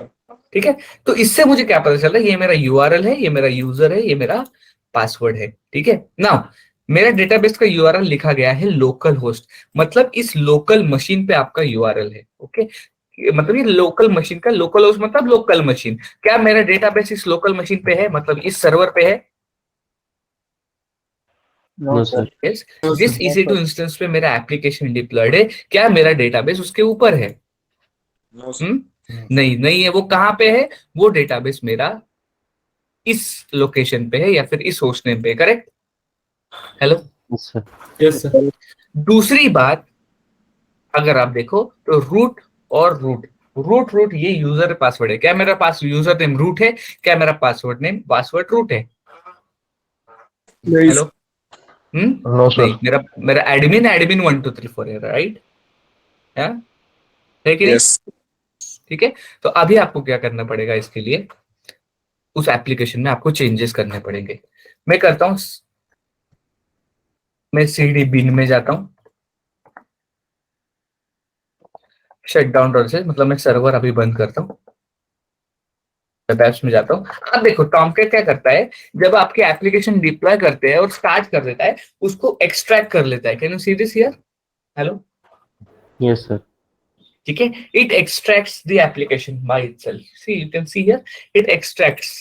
Speaker 1: ठीक है। तो इससे मुझे क्या पता चल रहा है, ये मेरा यूआरएल है, ये मेरा यूजर है, ये मेरा पासवर्ड है। ठीक है ना, मेरा डेटाबेस का यूआरएल लिखा गया है लोकल होस्ट, मतलब इस लोकल मशीन पे आपका यूआरएल है। ओके, मतलब ये लोकल मशीन का लोकल होस्ट मतलब लोकल मशीन। क्या मेरा डेटाबेस इस लोकल मशीन पे है, मतलब इस सर्वर पे है?
Speaker 2: No, sir.
Speaker 1: यस, जिस EC2 इंस्टेंस पे मेरा एप्लीकेशन डिप्लॉयड है, क्या मेरा डेटाबेस उसके ऊपर है?
Speaker 4: No, sir.
Speaker 1: नहीं, नहीं है। वो कहाँ पे है? वो डेटाबेस मेरा इस लोकेशन पे है या फिर इस होस्ट नेम पे। Correct? Hello,
Speaker 2: Yes, sir.
Speaker 4: Yes, sir.
Speaker 1: दूसरी बात, अगर आप देखो तो रूट और रूट ये यूजर पासवर्ड है। क्या मेरा पास यूजर नेम रूट है? क्या मेरा पासवर्ड रूट है? Hello,
Speaker 3: No, sir.
Speaker 1: नहीं, मेरा मेरा एडमिन 1 2 3 4 है, राइट? है कि नहीं?
Speaker 4: Yes.
Speaker 1: ठीक है, तो अभी आपको क्या करना पड़ेगा, इसके लिए उस एप्लीकेशन में आपको चेंजेस करने पड़ेंगे। मैं करता हूं, मैं CD बिन में जाता हूं, शट डाउन प्रोसेस, मतलब मैं सर्वर अभी बंद करता हूं, वेब एप्स में जाता हूं। अब देखो टॉमकैट क्या करता है, जब आपके एप्लीकेशन डिप्लॉय करते हैं और स्टार्ट कर देता है, उसको एक्सट्रैक्ट कर लेता है। Can you see this here? Hello,
Speaker 2: Yes, sir.
Speaker 1: ठीक है, it extracts the application by itself. See, you can see here, it extracts.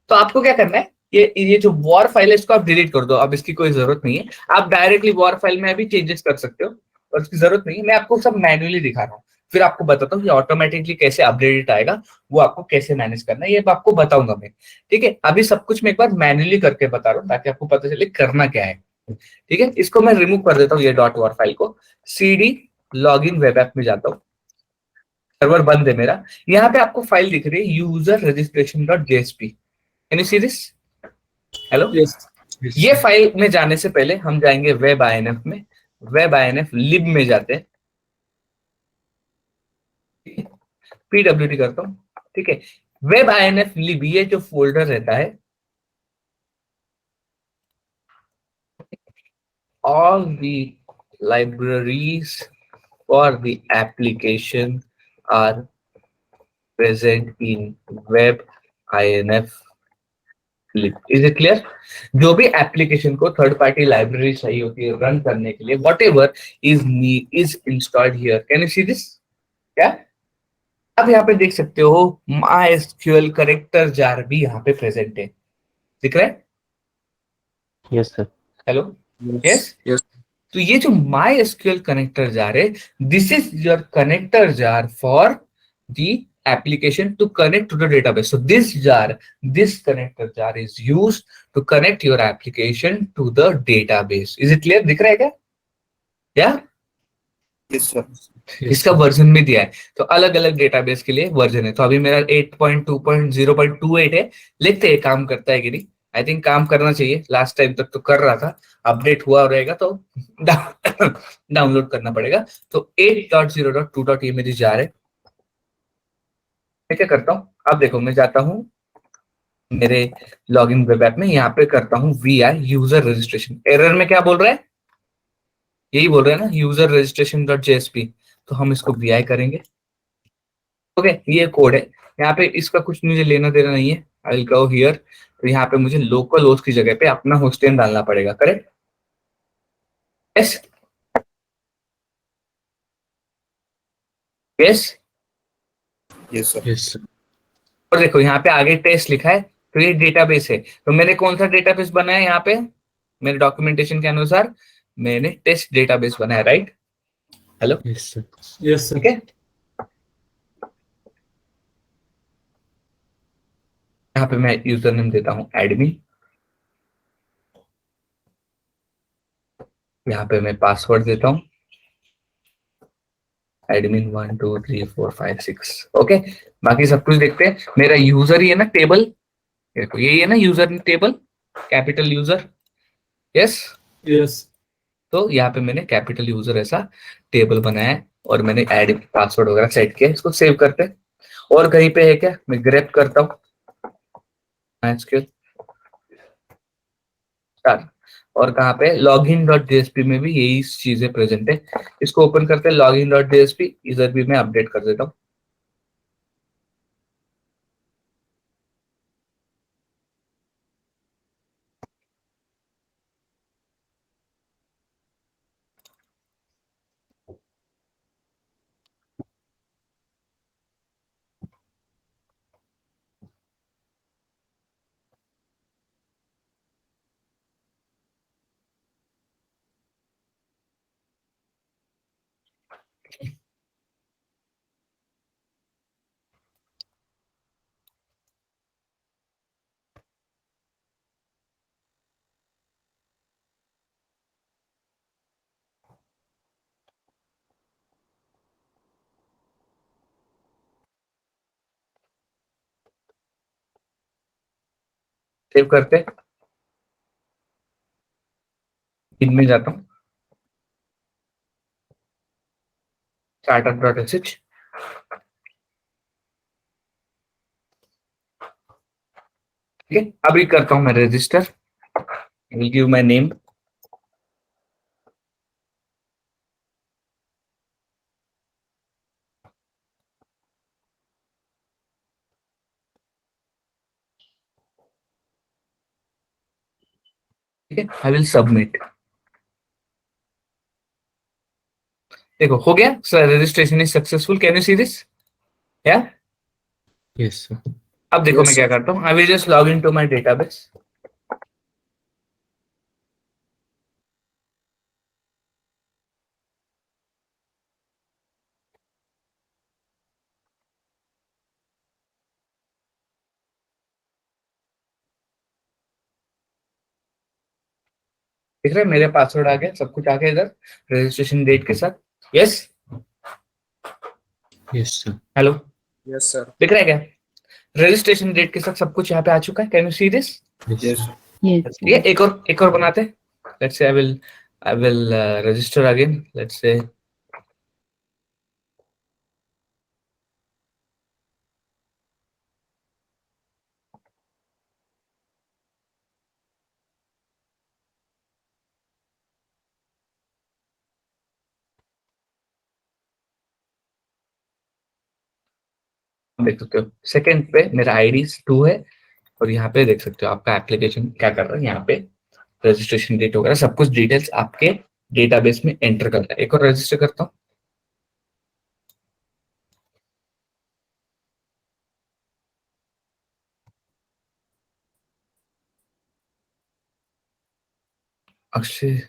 Speaker 1: तो आपको क्या करना है, ये जो वॉर फाइल है इसको आप डिलीट कर दो, अब इसकी कोई जरूरत नहीं है। आप डायरेक्टली वॉर फाइल में अभी चेंजेस कर सकते हो और उसकी जरूरत नहीं है। मैं आपको सब मैन्युअली दिखा रहा हूँ, फिर आपको बताता हूँ कि ऑटोमेटिकली कैसे अपडेट आएगा, वो आपको कैसे मैनेज करना है, ये आपको बताऊंगा मैं। ठीक है, अभी सब कुछ मैं एक बार मैन्युअली करके बता रहा हूँ ताकि आपको पता चले करना क्या है। ठीक है, इसको मैं रिमूव कर देता हूँ, ये डॉट वॉर फाइल को। CD लॉगिन वेब ऐप में जाता हूँ, सर्वर बंद है मेरा। यहाँ पे आपको फाइल दिख रही है user registration dot JSP. Can you see this? Hello,
Speaker 4: Yes. Yes,
Speaker 1: ये
Speaker 4: sir.
Speaker 1: फाइल में जाने से पहले हम जाएंगे वेब INF में, वेब INF लिब में जाते हैं, PWD करता हूँ। ठीक है, वेब INF लिब, ये जो फोल्डर रहता है, all the libraries for the application are present in web INF lib. Is it clear? जो भी एप्लीकेशन को थर्ड पार्टी लाइब्रेरी चाहिए होती है रन करने के लिए, what ever is installed here. Can you see this? क्या अब यहाँ पे देख सकते हो, MySQL करेक्टर जार भी यहाँ पे प्रेजेंट है। दिख रहा है?
Speaker 2: Yes, sir.
Speaker 1: Hello, yes.
Speaker 4: Yes.
Speaker 1: तो ये जो MySQL कनेक्टर जार है, this is your connector jar for the application to connect to the database. So this connector jar is used to connect your application to the database. Is it clear? दिख रहा है क्या? Yeah?
Speaker 4: Yes, sir.
Speaker 1: इसका वर्जन भी दिया है, तो अलग अलग डेटाबेस के लिए वर्जन है। तो अभी मेरा 8.2.0.28 है, लिखते हैं काम करता है कि नहीं। आई थिंक काम करना चाहिए, लास्ट टाइम तक तो कर रहा था, अपडेट हुआ रहेगा तो डाउनलोड करना पड़ेगा। तो 8.0.2. ये मेरी जार है। मैं क्या करता हूँ, अब देखो मैं जाता हूँ मेरे लॉगिन वेब ऐप में, यहाँ पे करता हूँ VI यूजर रजिस्ट्रेशन। एरर में क्या बोल रहा है, यही बोल रहे हैं ना, यूजर रजिस्ट्रेशन डॉट JSP। तो हम इसको VI करेंगे। ओके, ये कोड है, यहाँ पे इसका कुछ मुझे लेना देना नहीं है। आई विल गो हियर, तो यहाँ पे मुझे लोकल होस्ट की जगह पे अपना होस्ट नेम डालना पड़ेगा, correct? Yes yes.
Speaker 4: Yes, sir.
Speaker 3: Yes, sir.
Speaker 1: और देखो यहाँ पे आगे टेस्ट लिखा है, तो ये डेटाबेस है। तो मैंने कौन सा डेटाबेस बनाया यहाँ पे, मेरे डॉक्यूमेंटेशन के अनुसार मैंने टेस्ट डेटाबेस बनाया, right? Hello,
Speaker 3: Yes, sir. Yes, sir.
Speaker 1: ठीक है। यहाँ पे मैं यूजर नेम देता हूँ एडमिन, यहाँ पे मैं पासवर्ड देता हूँ एडमिन 1 2 3 4 5 6। ओके, बाकी सब कुछ देखते हैं। मेरा यूजर ही है ना टेबल, देखो यही है ना user table, capital user. Yes,
Speaker 3: Yes.
Speaker 1: तो यहाँ पे मैंने कैपिटल यूजर ऐसा टेबल बनाया है और मैंने एड पासवर्ड वगैरह सेट किया। इसको सेव करते हैं। और कहीं पे है क्या, मैं ग्रैब करता हूँ MySQL स्टार, और कहाँ पे login.jsp में भी यही चीजें प्रेजेंट है। इसको ओपन करते हैं login.jsp, इधर भी मैं अपडेट कर देता हूँ। सेव करते हैं, इनमें जाता हूँ startup.sh। ठीक है, अभी करता हूँ मैं register, will give my name, ठीक है, आई विल सबमिट। देखो हो गया, registration is successful, can you see this? या
Speaker 3: Yes, sir.
Speaker 1: अब देखो
Speaker 4: Yes,
Speaker 1: मैं क्या
Speaker 4: sir.
Speaker 1: करता हूँ, I will just log in to my database. दिख रहा है मेरे पासवर्ड आ गया, सब कुछ आ गया इधर रजिस्ट्रेशन डेट के साथ। Yes,
Speaker 3: Yes, sir.
Speaker 1: Hello,
Speaker 4: Yes, sir.
Speaker 1: दिख रहा है क्या? रजिस्ट्रेशन डेट के साथ सब कुछ यहाँ पे आ चुका है, can you see this?
Speaker 3: Yes,
Speaker 4: Yes,
Speaker 3: sir.
Speaker 4: sir.
Speaker 5: Yes.
Speaker 1: ठीक है, एक और बनाते हैं। Let's say I will register again, let's say देख सकते हो सेकंड पे मेरा आईडी 2 है, और यहाँ पे देख सकते हो आपका एप्लीकेशन क्या कर रहा है। यहाँ पे रजिस्ट्रेशन डेट वगैरह सब कुछ डिटेल्स आपके डेटाबेस में एंटर करता है। एक और रजिस्टर करता हूँ, Akshay.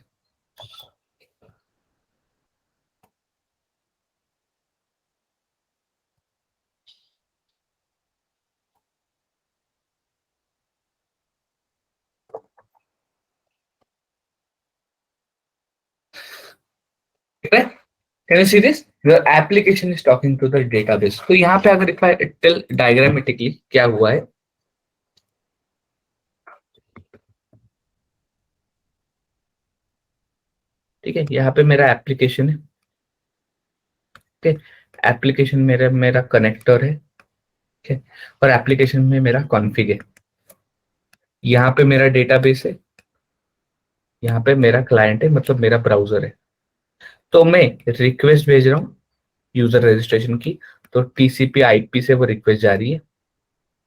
Speaker 1: Can you see this? Your application is talking to the database. तो यहाँ पे अगर if I tell diagrammatically क्या हुआ है, ठीक है, यहाँ पे मेरा एप्लीकेशन है, ठीक है, एप्लीकेशन मेरा मेरा कनेक्टर है, ठीक है, और एप्लीकेशन में मेरा कॉन्फ़िग है। यहाँ पे मेरा डेटाबेस है, यहाँ पे मेरा क्लाइंट है, मतलब मेरा ब्राउजर है। तो मैं रिक्वेस्ट भेज रहा हूँ यूजर रजिस्ट्रेशन की, तो टीसीपी आईपी से वो रिक्वेस्ट जा रही है।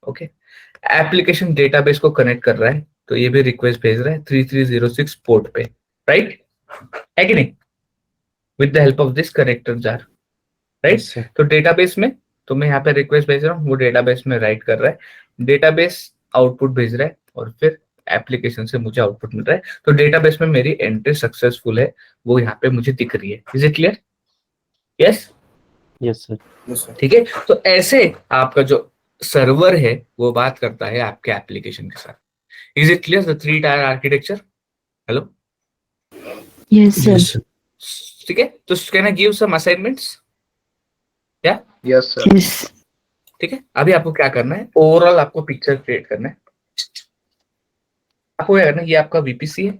Speaker 1: ओके, एप्लीकेशन डेटाबेस को कनेक्ट कर रहा है, तो ये भी रिक्वेस्ट भेज रहा है 3306 पोर्ट पे, राइट है कि नहीं, with the help of this connector jar, right.
Speaker 2: Yes, sir.
Speaker 1: तो डेटाबेस में, तो मैं यहाँ पे रिक्वेस्ट भेज रहा हूँ, वो डेटाबेस में राइट कर रहा है, डेटाबेस आउटपुट भेज रहा है, और फिर एप्लीकेशन से मुझे आउटपुट मिल रहा है। तो डेटाबेस में मेरी एंट्री सक्सेसफुल है, वो यहाँ पे मुझे दिख रही है। Is it clear? Yes,
Speaker 2: Yes, sir.
Speaker 4: Yes, sir.
Speaker 1: ठीक है। तो ऐसे आपका जो सर्वर है वो बात करता है आपके एप्लीकेशन के साथ। Is it clear the 3 tier architecture? Hello,
Speaker 5: Yes, sir.
Speaker 3: Yes, sir.
Speaker 1: ठीक है। तो can I give some assignments? या
Speaker 4: Yes, sir.
Speaker 5: Yes.
Speaker 1: ठीक है, अभी आपको क्या करना है, ओवरऑल आपको पिक्चर क्रिएट करना है। आपको क्या करना है, ये आपका वीपीसी है,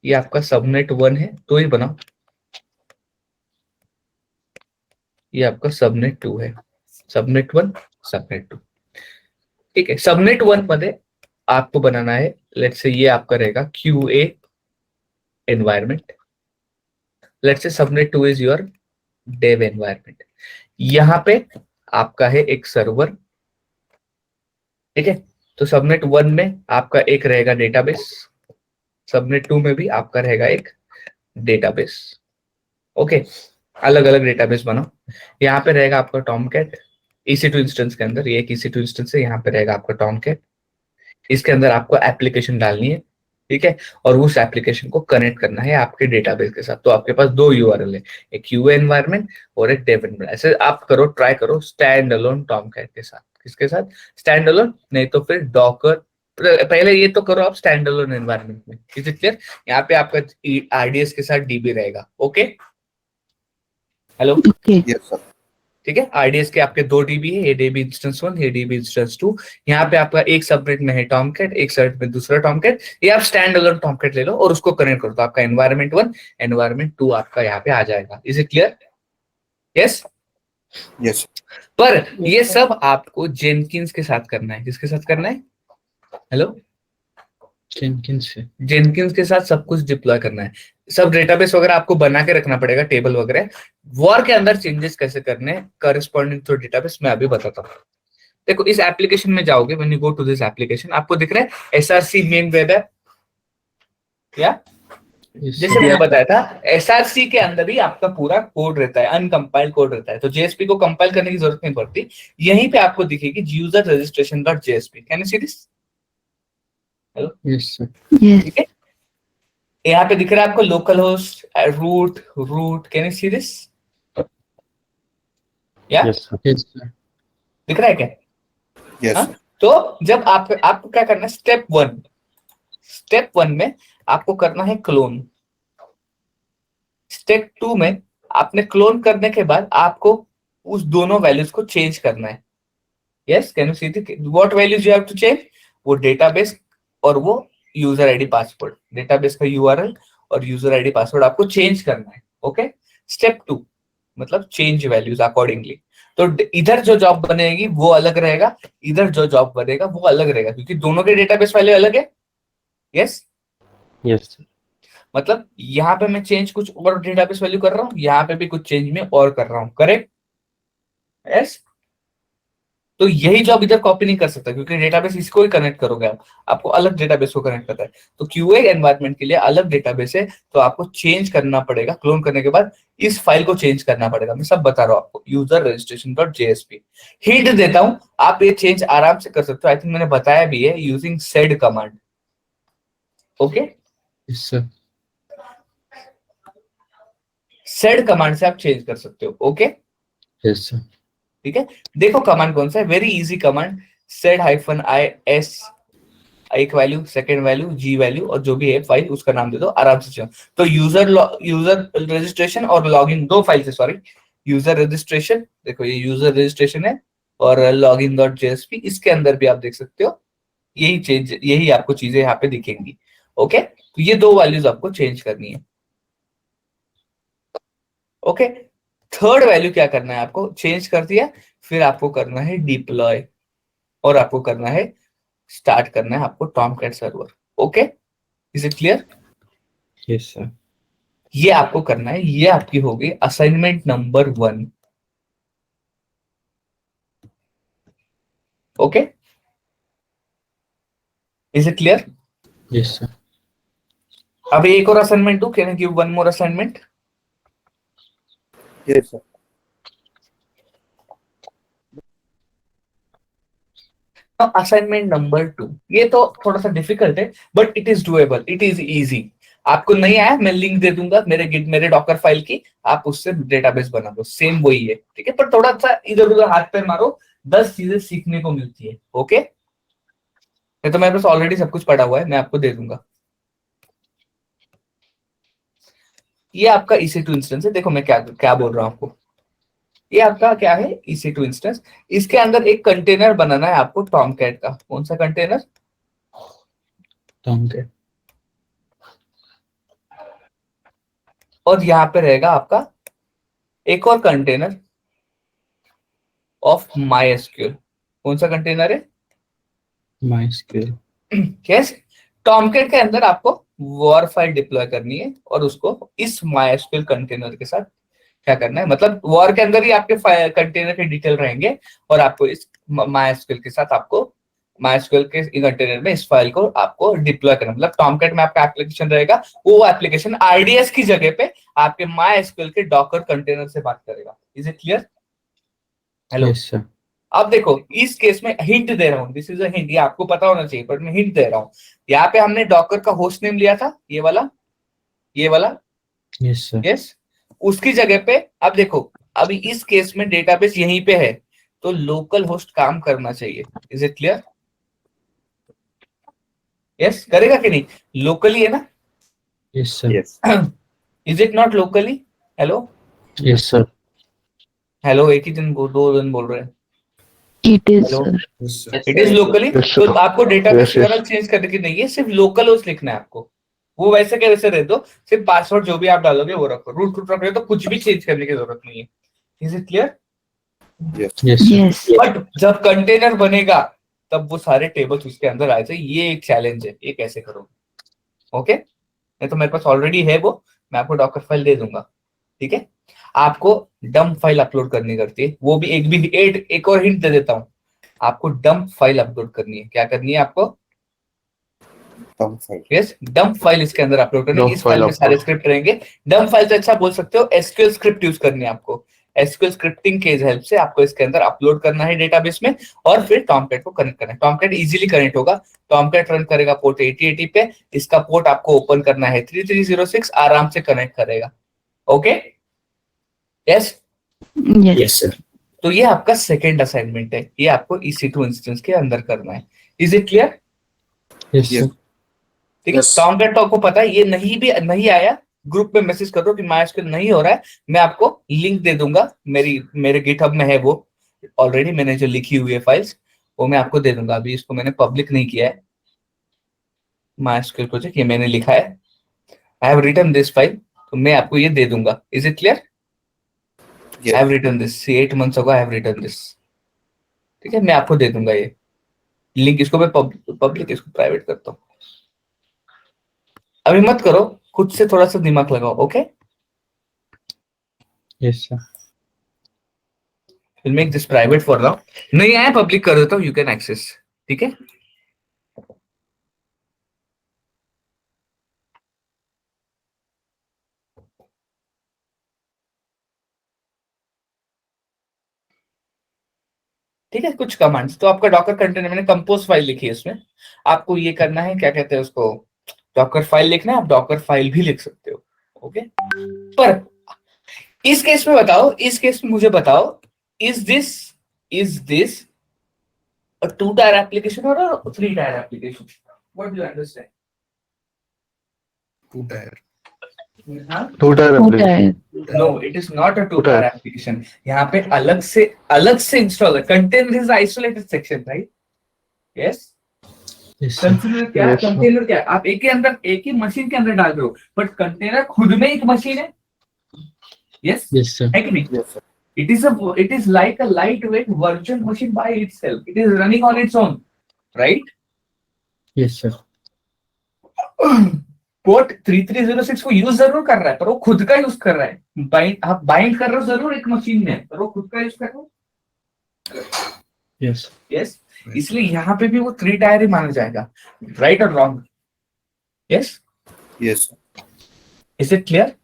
Speaker 1: ये आपका सबनेट 1 है, तो ही बनाओ। ये आपका सबनेट 2 है, सबनेट 1 सबनेट 2, ठीक है। सबनेट 1 मध्ये आपको बनाना है, लेट्स से ये आपका रहेगा QA environment, let's say subnet 2 is your dev environment. यहाँ पे आपका है एक सर्वर, ठीक है। तो सबनेट 1 में आपका एक रहेगा डेटाबेस, सबनेट 2 में भी आपका रहेगा एक डेटाबेस। ओके, अलग अलग डेटाबेस बनाओ। यहाँ पे रहेगा आपका टॉमकैट EC2 इंस्टेंस के अंदर, ये एक EC2 इंस्टेंस है, यहाँ पे रहेगा आपका टॉमकैट, इसके अंदर आपको एप्लीकेशन डालनी है, ठीक है, और उस एप्लीकेशन को कनेक्ट करना है आपके डेटाबेस के साथ। तो आपके पास 2 URL है, एक QA एनवायरनमेंट और एक डेव एनवायरनमेंट। ऐसे आप करो, ट्राई करो स्टैंड अलोन टॉमकैट के साथ। किसके साथ? स्टैंड अलोन, नहीं तो फिर डॉकर। पहले ये तो करो आप स्टैंड अलोन एनवायरनमेंट में। Is it clear? यहाँ पे आपका RDS के साथ DB रहेगा। Okay, hello,
Speaker 5: Okay.
Speaker 4: Yes, sir.
Speaker 1: ठीक है। RDS के आपके 2 DB है, ये DB इंस्टेंस 1, ये DB इंस्टेंस 2। यहाँ पे आपका एक सबनेट में है टॉमकैट, एक सबनेट में दूसरा टॉमकैट। ये आप स्टैंड अलोन टॉमकैट ले लो और उसको कनेक्ट करो, तो आपका एनवायरनमेंट 1 एनवायरनमेंट 2 आपका यहाँ पे आ जाएगा। Is it clear? Yes.
Speaker 4: Yes.
Speaker 1: पर ये सब आपको जेनकिंस के साथ करना है। किसके साथ करना है? हेलो,
Speaker 3: Jenkins से.
Speaker 1: जेनकिंस के साथ सब कुछ डिप्लॉय करना है। सब डेटाबेस वगैरह आपको बना के रखना पड़ेगा, टेबल वगैरह। वॉर के अंदर चेंजेस कैसे करने हैं करस्पॉन्डिंग टू डेटाबेस मैं अभी बताता हूँ। देखो, इस एप्लीकेशन में जाओगे, when you go to this application, आपको दिख रहा है SRC मेन वेब ऐप, या
Speaker 3: Yes,
Speaker 1: जैसे
Speaker 3: sir.
Speaker 1: मैंने बताया था SRC के अंदर ही आपका पूरा कोड रहता है, अनकंपाइल्ड कोड रहता है, तो JSP को कंपाइल करने की जरूरत नहीं पड़ती। यहीं पे आपको दिखेगी user registration dot JSP। Can you see this?
Speaker 3: Yes, sir.
Speaker 5: Yes.
Speaker 1: ठीक है, यहाँ पे दिख रहा है आपको local host root. Can you see this? या
Speaker 2: Yes, sir.
Speaker 3: Yes, sir.
Speaker 1: दिख रहा है क्या?
Speaker 4: Yes,
Speaker 1: हाँ?
Speaker 4: sir.
Speaker 1: तो जब आपको क्या करना है, स्टेप 1 में आपको करना है क्लोन। स्टेप 2 में आपने क्लोन करने के बाद आपको उस दोनों वैल्यूज को चेंज करना है। Yes, can you see what values you have to change? वो डेटाबेस और वो यूजर आईडी पासवर्ड, डेटाबेस का URL और यूजर आईडी पासवर्ड आपको चेंज करना है। ओके, स्टेप 2 मतलब चेंज वैल्यूज अकॉर्डिंगली। तो इधर जो जॉब बनेगी वो अलग रहेगा, इधर जो जॉब बनेगा वो अलग रहेगा, क्योंकि दोनों के डेटाबेस वैल्यू अलग है। Yes,
Speaker 2: Yes, sir.
Speaker 1: मतलब यहाँ पे मैं चेंज कुछ और डेटाबेस वैल्यू कर रहा हूँ, यहाँ पे भी कुछ चेंज में और कर रहा हूँ, करेक्ट? यस। तो यही जॉब इधर कॉपी नहीं कर सकता, क्योंकि डेटाबेस इसको ही कनेक्ट करोगे आप, आपको अलग डेटाबेस को कनेक्ट करता है। तो QA एनवायरनमेंट के लिए अलग डेटाबेस है, तो आपको चेंज करना पड़ेगा। क्लोन करने के बाद इस फाइल को चेंज करना पड़ेगा। मैं सब बता रहा हूँ आपको, user registration dot JSP। Hint देता हूँ, आप ये चेंज आराम से कर सकते हो। आई थिंक मैंने बताया भी है, using said command. Okay,
Speaker 3: Yes, sir.
Speaker 1: Said command से आप चेंज कर सकते हो। Okay,
Speaker 3: Yes, sir.
Speaker 1: ठीक है। देखो कमांड कौन सा है, very easy command, said -IS, एक value, second value, G value, और जो भी है फाइल उसका नाम दे दो, आराम से चलो। तो यूजर रजिस्ट्रेशन और लॉगिन, 2 फाइल से, सॉरी, यूजर रजिस्ट्रेशन, देखो ये यूजर रजिस्ट्रेशन है, और लॉगिन डॉट JSP, इसके अंदर भी आप देख सकते हो यही आपको चीजें यहाँ पे दिखेंगी। ओके, तो ये 2 वैल्यूज आपको चेंज करनी है। ओके, थर्ड वैल्यू क्या करना है, आपको चेंज कर दिया, फिर आपको करना है डिप्लॉय, और आपको करना है स्टार्ट करना है आपको Tomcat server. Okay, is it clear?
Speaker 3: Yes, sir.
Speaker 1: ये आपको करना है, ये आपकी होगी assignment number 1। Okay, is it clear?
Speaker 3: Yes, sir.
Speaker 1: अब एक और असाइनमेंट दो, can I give one more assignment?
Speaker 4: Yes, sir.
Speaker 1: Assignment number 2, ये तो थोड़ा सा डिफिकल्ट है but it is doable, it is easy. आपको नहीं आया, मैं लिंक दे दूंगा मेरे डॉकर फाइल की, आप उससे डेटाबेस बना दो, सेम वही है, ठीक है? पर थोड़ा सा इधर उधर हाथ पैर मारो, 10 चीजें सीखने को मिलती है। ओके, तो मेरे पास ऑलरेडी सब कुछ पड़ा हुआ है, मैं आपको दे दूंगा। ये आपका EC2 इंस्टेंस है, देखो मैं क्या क्या बोल रहा हूं आपको। ये आपका क्या है, EC2 इंस्टेंस। इसके अंदर एक कंटेनर बनाना है आपको टॉमकैट का। कौन सा कंटेनर?
Speaker 3: Tomcat.
Speaker 1: और यहां पे रहेगा आपका एक और कंटेनर ऑफ MySQL। कौन सा कंटेनर है?
Speaker 3: MySQL.
Speaker 1: यस, टॉमकैट के अंदर आपको वॉर फाइल डिप्लॉय करनी है और उसको इस MySQL कंटेनर के साथ क्या करना है, मतलब वॉर के अंदर ही आपके कंटेनर के डिटेल रहेंगे और आपको इस MySQL के साथ आपको MySQL के कंटेनर में इस फाइल को आपको डिप्लॉय करना, मतलब टॉमकैट में आपका एप्लीकेशन रहेगा, वो एप्लीकेशन RDS की जगह पे आपके MySQL के डॉकर कंटेनर से बात करेगा। Is it clear? Hello,
Speaker 3: Yes, sir.
Speaker 1: अब देखो इस केस में हिंट दे रहा हूं, दिस इज अ हिंट, ये आपको पता होना चाहिए पर मैं हिंट दे रहा हूं। यहाँ पे हमने डॉकर का होस्ट नेम लिया था, ये वाला
Speaker 3: Yes, sir.
Speaker 1: यस, उसकी जगह पे अब देखो, अभी इस केस में डेटाबेस यहीं पे है तो लोकल होस्ट काम करना चाहिए। Is it clear? यस, करेगा कि नहीं? लोकली है ना?
Speaker 3: Yes, sir.
Speaker 4: Yes.
Speaker 1: Is it not locally? Hello
Speaker 3: Yes, sir.
Speaker 1: Hello, एक ही दिन 2 दिन बोल रहे हैं।
Speaker 5: It is,
Speaker 1: Hello?
Speaker 5: sir.
Speaker 3: Yes, sir.
Speaker 1: It is locally.
Speaker 2: Yes, sir.
Speaker 1: तो आपको डेटाबेस
Speaker 2: Yes, yes.
Speaker 1: चेंज करने की नहीं है, सिर्फ लोकल होस्ट लिखना है आपको। वो वैसे के वैसे रह दो, सिर्फ पासवर्ड जो भी आप डालोगे वो रखो, रूट रख रहे हो तो कुछ भी चेंज करने की जरूरत नहीं है। Is it clear?
Speaker 4: Yes.
Speaker 3: Yes, sir.
Speaker 5: Yes.
Speaker 1: But जब कंटेनर बनेगा तब वो सारे टेबल्स उसके अंदर आ जाए, ये एक चैलेंज है, ये कैसे करोगे? ओके, नहीं तो मेरे पास ऑलरेडी है वो, मैं आपको डॉकर फाइल दे दूंगा, ठीक है? आपको डंप फाइल अपलोड करनी करती है, वो भी एक और हिंट दे देता हूं, आपको डंप फाइल अपलोड करनी है। क्या करनी है आपको?
Speaker 4: Dump file.
Speaker 1: Yes, dump file इसके अंदर अपलोड करनी है।
Speaker 2: Dump
Speaker 1: इस फाइल
Speaker 2: file
Speaker 1: में सारे
Speaker 2: upload.
Speaker 1: स्क्रिप्ट रहेंगे। डंप फाइल से अच्छा बोल सकते हो SQL स्क्रिप्ट यूज करनी है आपको। SQL स्क्रिप्टिंग के हेल्प से आपको इसके अंदर अपलोड करना है डेटाबेस में और फिर टॉमकैट को कनेक्ट करना है। टॉमकैट इजीली कनेक्ट होगा, टॉमकैट रन करेगा पोर्ट 8080 पे, इसका पोर्ट आपको ओपन करना है 3306, आराम से कनेक्ट करेगा। Okay, yes.
Speaker 5: Yes.
Speaker 3: Yes, sir.
Speaker 1: तो ये आपका सेकेंड असाइनमेंट है, ये आपको EC2 इंस्टेंस के अंदर करना है। Is it clear?
Speaker 3: Yes,
Speaker 4: Yes.
Speaker 3: sir.
Speaker 1: ठीक है,
Speaker 3: Yes.
Speaker 1: टॉमकैट तो आपको पता है, ये नहीं आया, ग्रुप में मैसेज कर दो कि MySQL नहीं हो रहा है, मैं आपको लिंक दे दूंगा, मेरे गिटहब में है वो, ऑलरेडी मैंने जो लिखी हुई है फाइल्स वो मैं आपको दे दूंगा। अभी इसको मैंने पब्लिक नहीं किया है, MySQL प्रोजेक्ट ये मैंने लिखा है, I have written this file, तो मैं आपको ये दे दूंगा। Is it clear?
Speaker 4: Yes.
Speaker 1: I have written this 8 months ago, I have written this, ठीक है? मैं आपको दे दूंगा ये लिंक, इसको मैं पब्लिक इसको प्राइवेट करता हूँ। अभी मत करो, खुद से थोड़ा सा दिमाग लगाओ। Okay,
Speaker 3: Yes, sir.
Speaker 1: Will make this private for now. नहीं आया पब्लिक कर देता हूँ, यू कैन एक्सेस, ठीक है? ठीक है, कुछ कमांड्स तो आपका डॉकर कंटेनर, मैंने कंपोज फाइल लिखी है इसमें, आपको ये करना है, क्या कहते हैं उसको, डॉकर फाइल लिखना है, आप डॉकर फाइल भी लिख सकते हो। ओके, पर इस केस में बताओ, इस केस में मुझे बताओ, is this a 2-tier application or a 3-tier application? What do you understand?
Speaker 4: 2-tier.
Speaker 1: हाँ?
Speaker 2: Two-tier application.
Speaker 5: Okay.
Speaker 1: No, it is not a 2-tier
Speaker 2: Two-tier.
Speaker 1: application. यहाँ पे अलग से इंस्टॉल है, container is isolated section, right? Yes.
Speaker 3: Yes, sir.
Speaker 1: Container क्या है?
Speaker 2: Yes, sir.
Speaker 1: कंटेनर क्या है? आप एक ही मशीन के अंदर डाल रहे हो, बट कंटेनर खुद में एक मशीन है. Yes,
Speaker 3: Yes, sir.
Speaker 1: है कि नहीं?
Speaker 4: Yes, sir.
Speaker 1: It is like a lightweight virtual machine by itself. It is running on its own, right?
Speaker 3: Yes, sir.
Speaker 1: Port 3306 को यूज जरूर कर रहा है, पर वो खुद का यूज कर रहा है. आप बाइंड कर रहे हो जरूर एक मशीन में, पर वो खुद का यूज कर रहे हो.
Speaker 3: Yes.
Speaker 1: यस, इसलिए यहाँ पे भी वो 3 टायर ही माना जाएगा. राइट और wrong? Yes,
Speaker 4: Yes, sir.
Speaker 1: Is it clear?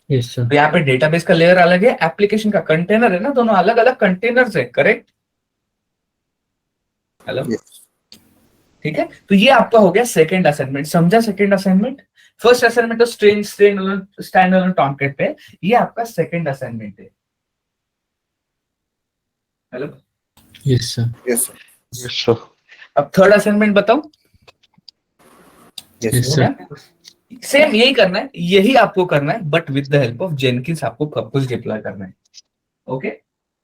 Speaker 3: Yes, sir.
Speaker 1: तो यहाँ पे डेटाबेस का लेयर अलग है, एप्लीकेशन का कंटेनर है ना, दोनों अलग अलग कंटेनर्स है. करेक्ट? Hello,
Speaker 4: Yes.
Speaker 1: ठीक है. तो ये आपका हो गया सेकंड असाइनमेंट. समझा सेकंड असाइनमेंट? फर्स्ट असाइनमेंट तो स्टैंड अलोन टॉमकैट पे, ये आपका सेकंड असाइनमेंट है. Hello,
Speaker 3: Yes, sir.
Speaker 4: Yes, sir.
Speaker 2: Yes, sir.
Speaker 1: अब थर्ड असाइनमेंट बताओ.
Speaker 4: Yes,
Speaker 3: Yes,
Speaker 4: sir.
Speaker 3: sir.
Speaker 1: Same यही करना है, यही आपको करना है, but with the help of Jenkins आपको सब कुछ डिप्लॉय करना है. Okay,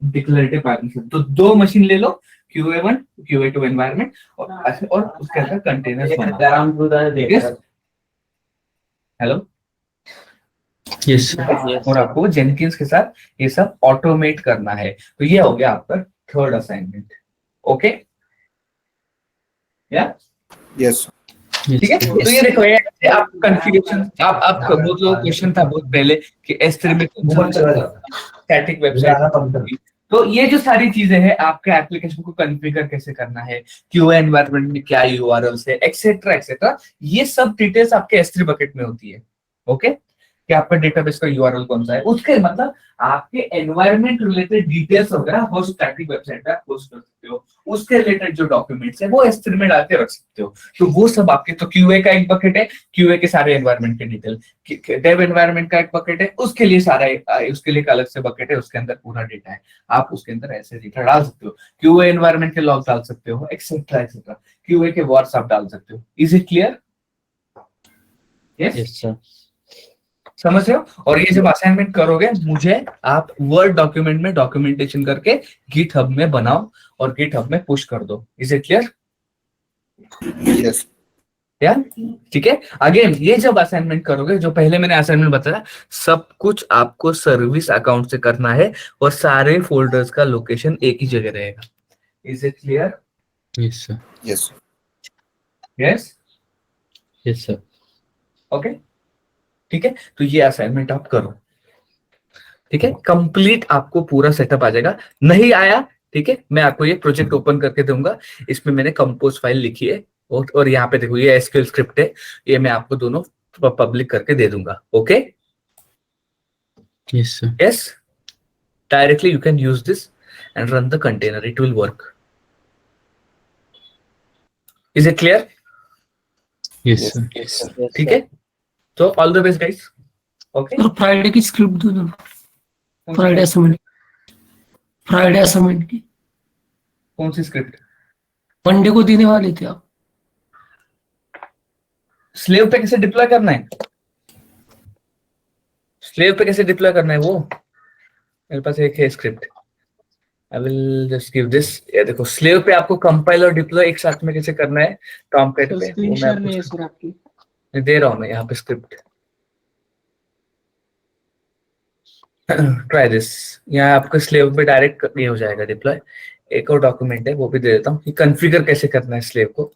Speaker 1: declarative partnership. तो 2 मशीन ले लो, QA1 QA2 एनवायरनमेंट, और उसके अंदर कंटेनर्स बनाओ. Yes? Hello,
Speaker 3: Yes, sir.
Speaker 1: और आपको जेनकिंस के साथ ये सब ऑटोमेट करना है. तो ये हो गया आपका थर्ड असाइनमेंट. ओके, या
Speaker 4: Yes, sir.
Speaker 3: Yes,
Speaker 1: ठीक है.
Speaker 3: sir.
Speaker 1: तो ये देखो, ये आप कंफिगरेशन, आप बहुत लोग क्वेश्चन था बहुत पहले कि S3 में स्टैटिक वेबसाइट. तो ये जो सारी चीजें हैं, आपके एप्लीकेशन को कॉन्फ़िगर कैसे करना है, QA एनवायरनमेंट में क्या URLs है, एक्सेट्रा एक्सेट्रा, ये सब डिटेल्स आपके S3 बकेट में होती है. ओके, कि आपका डेटाबेस का URL कौन सा है, उसके मतलब आपके एनवायरनमेंट रिलेटेड डिटेल्स वगैरह होस्ट स्टैटिक वेबसाइट पे आप होस्ट कर सकते हो. उसके रिलेटेड जो डॉक्यूमेंट्स है वो S3 में डाल के रख सकते हो. तो वो सब आपके, तो QA का एक बकेट है, QA के सारे एनवायरनमेंट के डिटेल. डेव एनवायरनमेंट का एक बकेट है, उसके लिए सारा, उसके लिए एक अलग से बकेट है, उसके अंदर पूरा डेटा है. आप उसके अंदर ऐसे डेटा डाल सकते हो. QA एनवायरनमेंट के लॉग डाल सकते हो, एक्सेट्रा एक्सेट्रा. QA के वर्ड्स आप डाल सकते हो. Is it clear? Yes,
Speaker 3: Yes, sir.
Speaker 1: समझ रहे हो? और ये जब असाइनमेंट करोगे, मुझे आप वर्ड डॉक्यूमेंट में डॉक्यूमेंटेशन करके गिटहब में बनाओ और गिटहब में पुश कर दो. Is it clear?
Speaker 4: Yes.
Speaker 1: या ठीक है. अगेन, ये जब असाइनमेंट करोगे, जो पहले मैंने असाइनमेंट बताया, सब कुछ आपको सर्विस अकाउंट से करना है और सारे फोल्डर्स का लोकेशन एक ही जगह रहेगा. Is it clear?
Speaker 3: Yes, sir.
Speaker 4: Yes, sir.
Speaker 1: Yes,
Speaker 3: Yes, sir.
Speaker 1: Okay, ठीक है. तो ये असाइनमेंट आप करो. ठीक है, कंप्लीट आपको पूरा सेटअप आ जाएगा. नहीं आया, ठीक है, मैं आपको ये प्रोजेक्ट ओपन करके दूंगा. इसमें मैंने कंपोज फाइल लिखी है, और यहाँ पे देखो ये SQL स्क्रिप्ट है, ये मैं आपको दोनों पब्लिक करके दे दूंगा. Okay,
Speaker 3: Yes, sir.
Speaker 1: yes, directly you can use this and run the container. It will work. Is it clear?
Speaker 3: Yes, sir.
Speaker 4: Yes, sir.
Speaker 1: ठीक है. तो all the best guys. Okay.
Speaker 6: और फ्राइडे की स्क्रिप्ट दो ना, फ्राइडे असाइनमेंट की
Speaker 1: कौन सी स्क्रिप्ट?
Speaker 6: मंडे को देने वाले थे आप.
Speaker 1: स्लेव पे कैसे डिप्लॉय करना है? स्लेव पे कैसे डिप्लॉय करना है वो मेरे पास एक है script. I will just give this. ये देखो, स्लेव पे आपको कंपाइल और डिप्लॉय एक साथ में कैसे करना है टॉमकैट पे, वो मैं आपको दे रहा हूँ मैं यहाँ पे स्क्रिप्ट. Try this. यहाँ आपको स्लेव पे डायरेक्ट ये हो जाएगा डिप्लॉय. एक और डॉक्यूमेंट है, वो भी दे देता हूँ कि कॉन्फ़िगर कैसे करना है स्लेव को.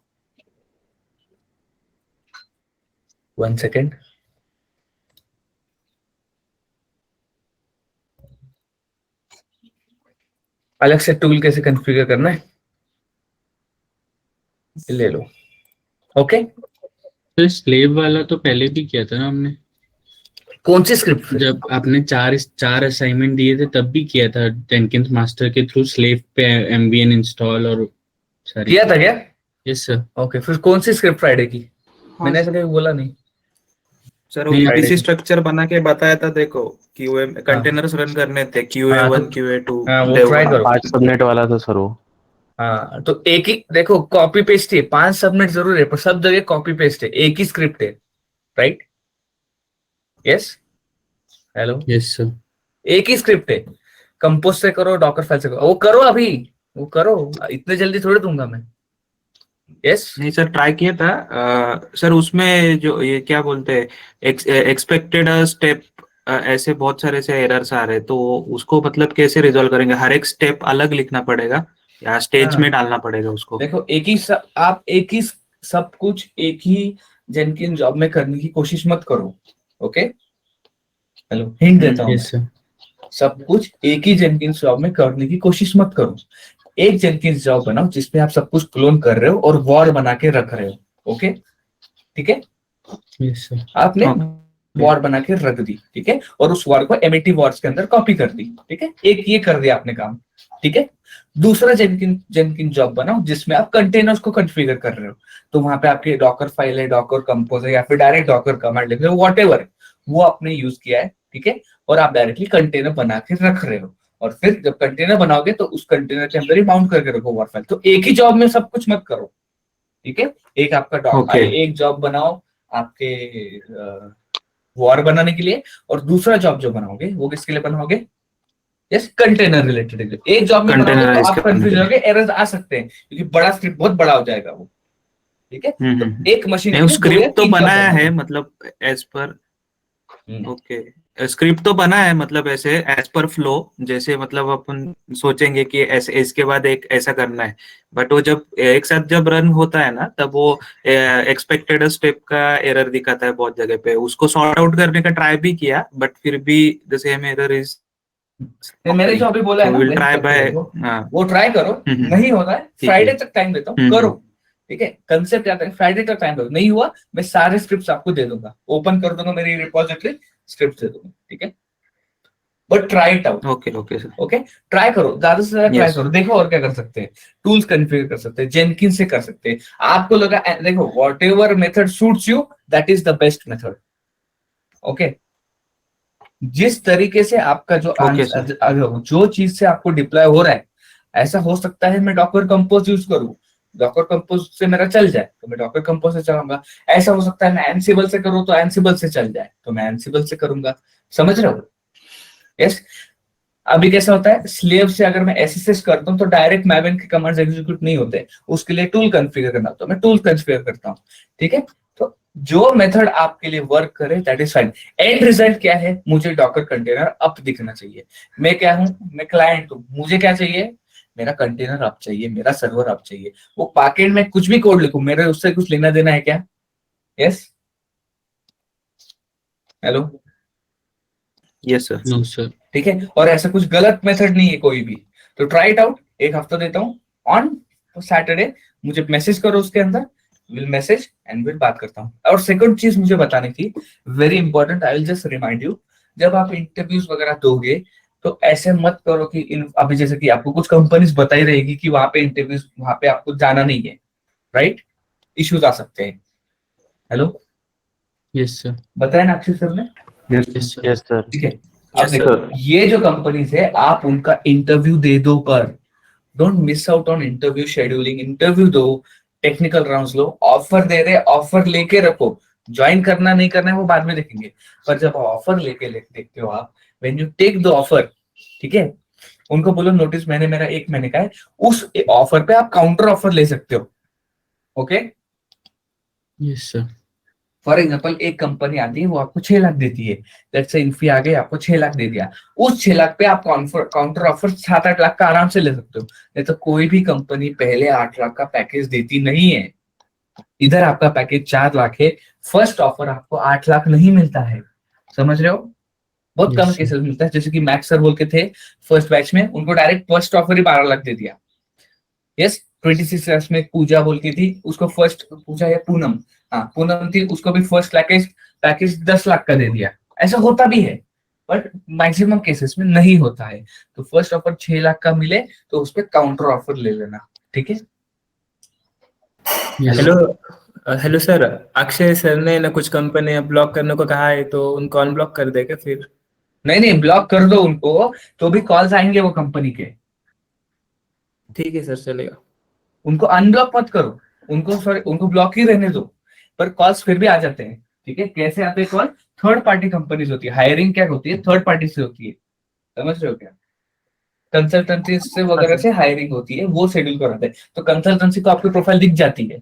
Speaker 1: 1 सेकेंड. अलग से टूल कैसे कॉन्फ़िगर करना है ले लो. ओके,
Speaker 3: तो स्लेव वाला तो पहले भी किया था ना हमने,
Speaker 1: कौन सी स्क्रिप्ट?
Speaker 3: जब आपने चार असाइनमेंट दिए थे तब भी किया था जेनकिंस मास्टर के थ्रू स्लेव पे MVN इंस्टॉल और सारी.
Speaker 1: किया था क्या?
Speaker 3: Yes sir.
Speaker 1: ओके, फिर कौन सी स्क्रिप्ट फ्राइडे की? मैंने ऐसा कभी बोला नहीं.
Speaker 7: सर वो
Speaker 3: नहीं,
Speaker 7: पीसी स्ट्रक्चर बना के बताया था. देखो QA कंटेनर्स रन करने थे, QA1 QA2.
Speaker 1: हाँ, वो ट्राई करो.
Speaker 2: 5 सबनेट वाला था सर वो.
Speaker 1: हाँ, तो एक ही देखो, कॉपी पेस्ट है. 5 सबमिट जरूर है, पर सब जगह कॉपी पेस्ट है. एक ही स्क्रिप्ट है, right? Yes, hello.
Speaker 3: Yes sir.
Speaker 1: एक ही स्क्रिप्ट है. कंपोज से करो, डॉकर फाइल से करो. वो करो अभी, वो करो. इतने जल्दी थोड़ी दूंगा मैं. यस
Speaker 7: नहीं सर, ट्राई किया था सर। उसमें जो ये क्या बोलते हैं, एक्सपेक्टेड स्टेप, ऐसे बहुत सारे से एरर्स आ रहे हैं, तो उसको मतलब कैसे रिजॉल्व करेंगे? हर एक स्टेप अलग लिखना पड़ेगा या स्टेज
Speaker 1: हाँ
Speaker 7: में डालना पड़ेगा उसको?
Speaker 1: देखो, आप एक ही सब कुछ एक ही जेनकिन जॉब में करने की कोशिश मत करो। ओके, हेलो, हिंट देता हूँ।
Speaker 3: Yes sir.
Speaker 1: सब कुछ एक ही जेनकिंस जॉब में करने की कोशिश मत करो। एक जेनकिंस जॉब बनाओ जिसमें आप सब कुछ क्लोन कर रहे हो और वॉर बना के रख रहे हो। ओके, ठीक है,
Speaker 3: यस सर।
Speaker 1: आपने
Speaker 7: Okay.
Speaker 1: वॉर बना के रख दी, ठीक है, और उस वॉर को एमएटी वॉर्स के अंदर कॉपी कर दी, ठीक है, एक ये कर दिया आपने काम, ठीक है। दूसरा जेनकिन जॉब बनाओ जिसमें आप कंटेनर्स को कॉन्फ़िगर कर रहे हो, तो वहां पे आपकी डॉकर फाइल है, डॉकर कंपोज है, या फिर डायरेक्ट डॉकर कमांड लिख रहे हो, व्हाटएवर वो आपने यूज किया है, ठीक है, और आप डायरेक्टली कंटेनर बना के रख रहे हो। और फिर जब कंटेनर बनाओगे तो उस कंटेनर के अंदर ही माउंट करके रखो वॉर फाइल। तो एक ही जॉब में सब कुछ मत करो, ठीक है। एक आपका
Speaker 7: Okay.
Speaker 1: एक जॉब बनाओ आपके वॉर बनाने के लिए, और दूसरा जॉब जो बनाओगे वो किसके लिए बनाओगे? Yes, container related. एक जॉब में बनाओगे तो
Speaker 7: Containerize
Speaker 1: आप
Speaker 7: करने
Speaker 1: कंफ्यूज
Speaker 7: के लिए।
Speaker 1: होगे, एरर्स आ सकते हैं क्योंकि बड़ा स्क्रिप्ट बहुत बड़ा हो जाएगा वो, ठीक है। तो एक मशीन
Speaker 7: नहीं, स्क्रिप्ट तो बनाया है मतलब एज पर। ओके, स्क्रिप्ट तो बना है मतलब ऐसे एज पर फ्लो, जैसे मतलब अपन सोचेंगे कि ऐसे इसके बाद एक ऐसा करना है, बट वो जब एक साथ जब रन होता है ना, तब वो एक्सपेक्टेड स्टेप का एरर दिखाता है बहुत जगह पे। उसको सॉर्ट आउट करने का ट्राई भी किया, बट फिर भी द सेम एरर इज।
Speaker 1: मैंने जो अभी बोला है
Speaker 7: तो
Speaker 1: ना,
Speaker 7: विल
Speaker 1: वही
Speaker 7: ट्राई
Speaker 1: करते
Speaker 7: बाय।
Speaker 1: रहो,
Speaker 7: हाँ,
Speaker 1: वो ट्राई करो। नहीं होता है,
Speaker 7: ठीक
Speaker 1: फ्राइडे
Speaker 7: है।
Speaker 1: तक टाइम देता हूँ, करो, ठीक है। कंसेप्ट आता है, फ्राइडे तक टाइम दो, नहीं हुआ मैं सारे स्क्रिप्ट आपको दे दूंगा, ओपन कर दूंगा मेरी रिपोजिटरी, स्क्रिप्ट दे दूंगा, ठीक है। But try it out.
Speaker 7: Okay okay sir.
Speaker 1: Okay, try करो, ज्यादा से ज्यादा ट्राई
Speaker 7: Yes.
Speaker 1: करो, देखो और क्या कर सकते हैं। टूल्स कॉन्फ़िगर कर सकते हैं, जेनकिन से कर सकते हैं। आपको लगा, देखो, whatever method suits you, that is the best method. Okay, जिस तरीके से आपका जो
Speaker 7: Okay, sir.
Speaker 1: जो चीज से आपको डिप्लॉय हो रहा है, ऐसा हो सकता है मैं डॉकर कंपोज यूज करूं, डॉकर कंपोज से मेरा चल जाए तो मैं डॉकर कंपोज से चलाऊंगा। ऐसा हो सकता है मैं एनसिबल से करूं तो एनसिबल से चल जाए तो मैं एनसिबल से करूंगा। समझ रहे हो? यस। अभी कैसा होता है, स्लेव से अगर मैं एसएसएस करता हूँ तो डायरेक्ट मैवेन के कमांड्स एग्जीक्यूट नहीं होते, उसके लिए टूल कॉन्फ़िगर करना होता है, मैं टूल कॉन्फ़िगर करता हूँ, ठीक है। तो जो मेथड आपके लिए वर्क करे that is fine. And result क्या है? मुझे डॉकर कंटेनर अप दिखना चाहिए। मैं क्या हूं? मैं क्लाइंट हूं, मुझे क्या चाहिए? मेरा कंटेनर अप चाहिए, मेरा सर्वर अप चाहिए। वो बैकएंड में कुछ भी कोड लिखूं, मेरे उससे कुछ लेना देना है क्या? Yes, hello,
Speaker 7: Yes, sir.
Speaker 3: No sir.
Speaker 1: ठीक है। और ऐसा कुछ गलत मेथड नहीं है कोई भी। तो ट्राई इट आउट, एक हफ्ता देता हूँ ऑन सैटरडे, मुझे मैसेज करो, उसके अंदर विल मैसेज एंड विल बात करता हूँ। और सेकंड चीज मुझे बतानी थी, very important, I will just remind you, जब आप इंटरव्यूज वगैरह दोगे तो ऐसे मत करो कि अभी जैसे कि आपको कुछ कंपनीज बताई रहेगी कि वहां पे इंटरव्यूज, वहां पे आपको जाना नहीं है, राइट? इश्यूज आ सकते हैं। Hello,
Speaker 3: yes sir.
Speaker 1: बताया ना अक्षय सर ने?
Speaker 3: Yes sir.
Speaker 2: Yes sir.
Speaker 1: ठीक है। अब
Speaker 7: Yes,
Speaker 1: देखो,
Speaker 2: sir.
Speaker 1: ये जो कंपनीज है आप उनका इंटरव्यू दे दो, पर don't miss out on interview scheduling. Interview दो, टेक्निकल राउंड्स लो, ऑफर दे रहे, ऑफर लेके रखो। ज्वाइन करना नहीं करना है वो बाद में देखेंगे, पर जब ऑफर देखते हो आप, when you take the offer, ठीक है, उनको बोलो नोटिस मैंने मेरा 1 महीने का है, उस ऑफर पे आप काउंटर ऑफर ले सकते हो। Okay,
Speaker 3: yes sir.
Speaker 1: For example एक कंपनी आती है, वो आपको 6 लाख देती है, लेट्स से इन्फी आ गई, आपको 6 लाख दे दिया, उस 6 लाख पे आप काउंटर ऑफर 7-8 लाख का आराम से ले सकते हो। नहीं तो कोई भी कंपनी पहले 8 लाख का पैकेज देती नहीं है। इधर आपका पैकेज 4 लाख है, फर्स्ट ऑफर आपको 8 लाख नहीं मिलता है। समझ रहे हो? बहुत
Speaker 3: Yes,
Speaker 1: कम
Speaker 3: sir.
Speaker 1: केसेस मिलता है, जैसे कि मैक्स सर बोल के थे फर्स्ट बैच में, उनको डायरेक्ट फर्स्ट ऑफर ही 12 लाख दे दिया। यस, 26 में पूजा बोल की थी, उसको फर्स्ट, पूजा या पूनम, हाँ पूनम थी, उसको भी फर्स्ट पैकेज 10 लाख का दे दिया। ऐसा होता भी है, बट मैक्सिमम केसेस में नहीं होता है। तो फर्स्ट ऑफर 6 लाख का मिले तो उस पर काउंटर ऑफर ले लेना, ठीक है।
Speaker 3: Yes,
Speaker 8: hello
Speaker 3: sir.
Speaker 8: Hello sir, Akshay sir ने ना कुछ कंपनी ब्लॉक करने को कहा है, तो उनको अनब्लॉक कर देगा फिर?
Speaker 1: नहीं नहीं, ब्लॉक कर दो उनको, तो भी कॉल्स आएंगे वो कंपनी के।
Speaker 8: ठीक है सर, चलेगा।
Speaker 1: उनको अनब्लॉक मत करो, उनको ब्लॉक ही रहने दो, पर कॉल्स फिर भी आ जाते हैं, ठीक है। कैसे आते हैं कॉल? थर्ड पार्टी कंपनीज होती है, हायरिंग क्या होती है, थर्ड पार्टी से होती है। समझ रहे हो क्या? कंसल्टेंसी से वगैरह से हायरिंग होती है, वो शेड्यूल कराते हैं। तो कंसल्टेंसी को आपकी प्रोफाइल दिख जाती है,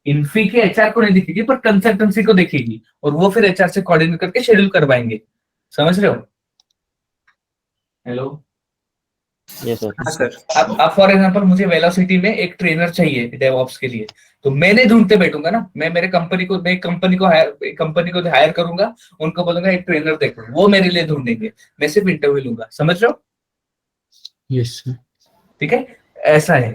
Speaker 1: इन्फी के एचआर को नहीं दिखेगी पर कंसल्टेंसी को दिखेगी, और वो फिर एचआर से कोऑर्डिनेट करके शेड्यूल करवाएंगे। समझ रहे हो? Hello
Speaker 2: yes sir.
Speaker 8: हाँ सर।
Speaker 1: अब फॉर एग्जांपल मुझे वेलोसिटी में एक ट्रेनर चाहिए डेवऑप्स के लिए, तो मैंने ढूंढते बैठूंगा ना, मैं मेरे कंपनी को हायर करूंगा, उनको बोलूंगा एक ट्रेनर देखो, वो मेरे लिए ढूंढेंगे, मैं सिर्फ इंटरव्यू लूंगा। समझ रहे हो?
Speaker 3: Yes sir.
Speaker 1: ठीक है, ऐसा है।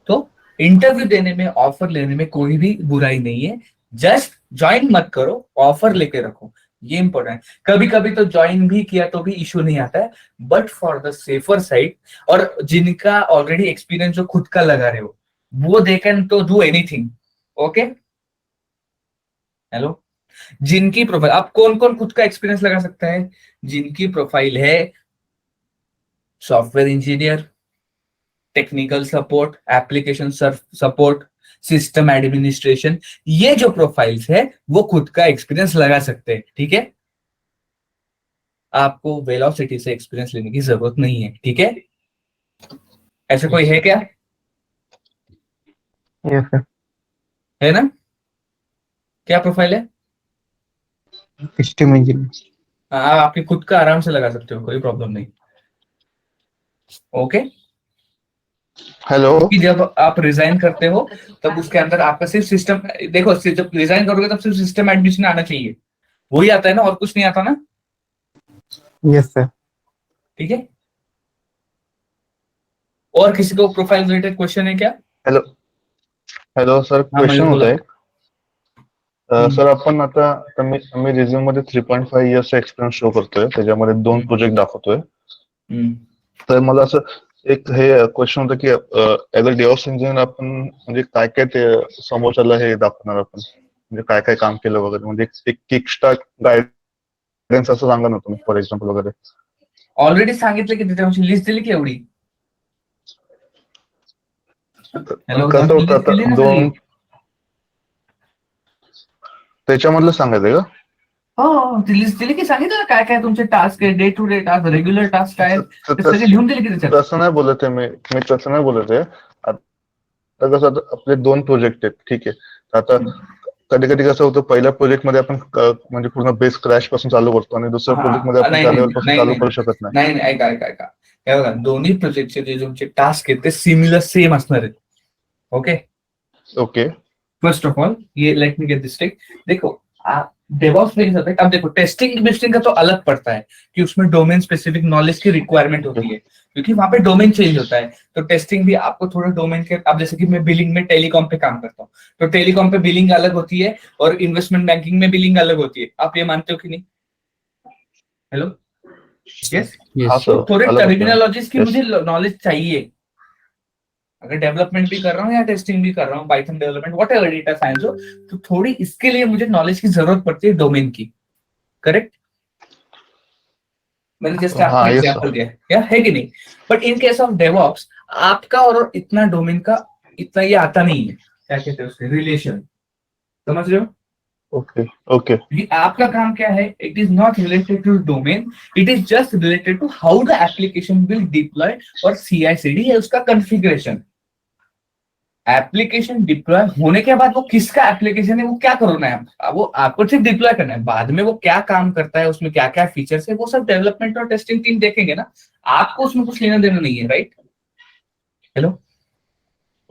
Speaker 1: तो इंटरव्यू देने में, ऑफर लेने में कोई भी बुराई नहीं है, जस्ट ज्वाइन मत करो, ऑफर लेके रखो, ये इंपॉर्टेंट है। कभी कभी तो ज्वाइन भी किया तो भी इशू नहीं आता है, but for the safer side, और जिनका ऑलरेडी एक्सपीरियंस जो खुद का लगा रहे हो, वो दे कैन तो डू एनीथिंग। ओके, हेलो, जिनकी प्रोफाइल, आप कौन कौन खुद का एक्सपीरियंस लगा सकता है? जिनकी प्रोफाइल है software engineer, technical support, application support, system administration, ये जो प्रोफाइल्स है वो खुद का एक्सपीरियंस लगा सकते हैं। ठीक है, आपको वेलोसिटी से एक्सपीरियंस लेने की जरूरत नहीं है। ठीक है, ऐसे कोई है क्या?
Speaker 2: Yes sir.
Speaker 1: है ना? क्या प्रोफाइल है?
Speaker 2: System engineer.
Speaker 1: आप आपकी खुद का आराम से लगा सकते हो, कोई प्रॉब्लम नहीं। Okay,
Speaker 2: hello.
Speaker 1: कि जब आप रिजाइन करते हो तब उसके अंदर आपका सिर्फ सिस्टम, देखो जब रिजाइन करोगे तब सिर्फ सिस्टम एडमिशन आना चाहिए, वही आता है ना, और कुछ नहीं आता ना?
Speaker 2: Yes sir.
Speaker 1: ठीक है, और किसी को प्रोफाइल रिलेटेड क्वेश्चन है क्या?
Speaker 2: हॅलो हॅलो सर,
Speaker 1: हा,
Speaker 2: क्वेश्चन
Speaker 1: मयूर
Speaker 2: होत
Speaker 1: बोला.
Speaker 2: आहे सर. आपण आता मी रिझ्यूम मध्ये 3.5 इयर्स एक्सपिरियन्स शो करतोय, त्याच्यामध्ये 2 प्रोजेक्ट दाखवतोय. तर मला असं एक हे क्वेश्चन होतं की ऍज अ डेव्हऑप्स इंजिनियर आपण म्हणजे काय काय ते समोरच्याला हे दाखवणार आपण, म्हणजे काय काय काम केलं वगैरे, म्हणजे एक किक स्टार्ट गायडन्स असं सांगा ना तुम्ही, फॉर एक्झाम्पल वगैरे.
Speaker 1: ऑलरेडी सांगितलं की त्याच्यावरची लिस्ट दिली की एवढी. हॅलो,
Speaker 2: कसं होतं आता 2 त्याच्यामधलं सांगायचंय का?
Speaker 1: हो, ती लिस्ट दिली की सांगितलं ना काय काय तुमचे टास्क आहे, day to day task, regular task काय ते सगळे लिहून दिले की त्याच्यात.
Speaker 2: तसं नाही बोलत आहे मी तसं नाही बोलत आहे. आता कसं आपले 2 प्रोजेक्ट आहेत, ठीक आहे. आता कधी कधी कसं होतं, पहिल्या प्रोजेक्ट मध्ये आपण म्हणजे पूर्ण बेस क्रॅश पासून चालू करतो आणि दुसऱ्या प्रोजेक्ट मध्ये आपण त्या लेवल पासून चालू करू शकत नाही.
Speaker 1: नाही ऐका हे बघा, दोन्ही प्रोजेक्टचे जे तुमचे टास्क आहेत ते सिमिलर सेम असणार आहेत. Okay
Speaker 2: okay.
Speaker 1: First of all ये let me get this stack. देखो आप डेवऑप्स में क्या, अब देखो टेस्टिंग का तो अलग पड़ता है कि उसमें डोमेन स्पेसिफिक नॉलेज की रिक्वायरमेंट होती है, क्योंकि वहां पे डोमेन चेंज होता है. तो टेस्टिंग भी आपको थोड़ा डोमेन के, अब जैसे कि मैं बिलिंग में टेलीकॉम पे काम करता हूँ, तो टेलीकॉम पे बिलिंग अलग होती है और इन्वेस्टमेंट बैंकिंग में बिलिंग अलग होती है. आप ये मानते हो कि नहीं? Hello, yes.
Speaker 2: सर,
Speaker 1: थोड़े
Speaker 2: अलग होता है.
Speaker 1: टर्मिनोलॉजीज की
Speaker 2: Yes.
Speaker 1: मुझे नॉलेज चाहिए. अगर डेवलपमेंट भी कर रहा हूँ या टेस्टिंग भी कर रहा हूँ, Python development, whatever, data science हो, तो थोड़ी इसके लिए मुझे नॉलेज की जरूरत पड़ती है डोमेन की. करेक्ट? मैंने जस्ट आपको
Speaker 2: yes,
Speaker 1: एग्जांपल दिया क्या है कि नहीं? But in case of DevOps आपका और इतना डोमेन का इतना ये आता नहीं है, क्या कहते हैं उसके, रिलेशन. समझ रहे हो?
Speaker 2: Okay okay.
Speaker 1: आपका काम क्या है? It is not related to domain, it is just related to how the application will deploy, और CI/CD है उसका कॉन्फ़िगरेशन. एप्लीकेशन डिप्लॉय होने के बाद वो किसका एप्लीकेशन है, वो क्या करना है, वो आपको सिर्फ डिप्लॉय करना है. बाद में वो क्या काम करता है, उसमें क्या क्या फीचर्स है, वो सब डेवलपमेंट और टेस्टिंग टीम देखेंगे ना. आपको उसमें कुछ लेना देना नहीं है. राइट? Hello,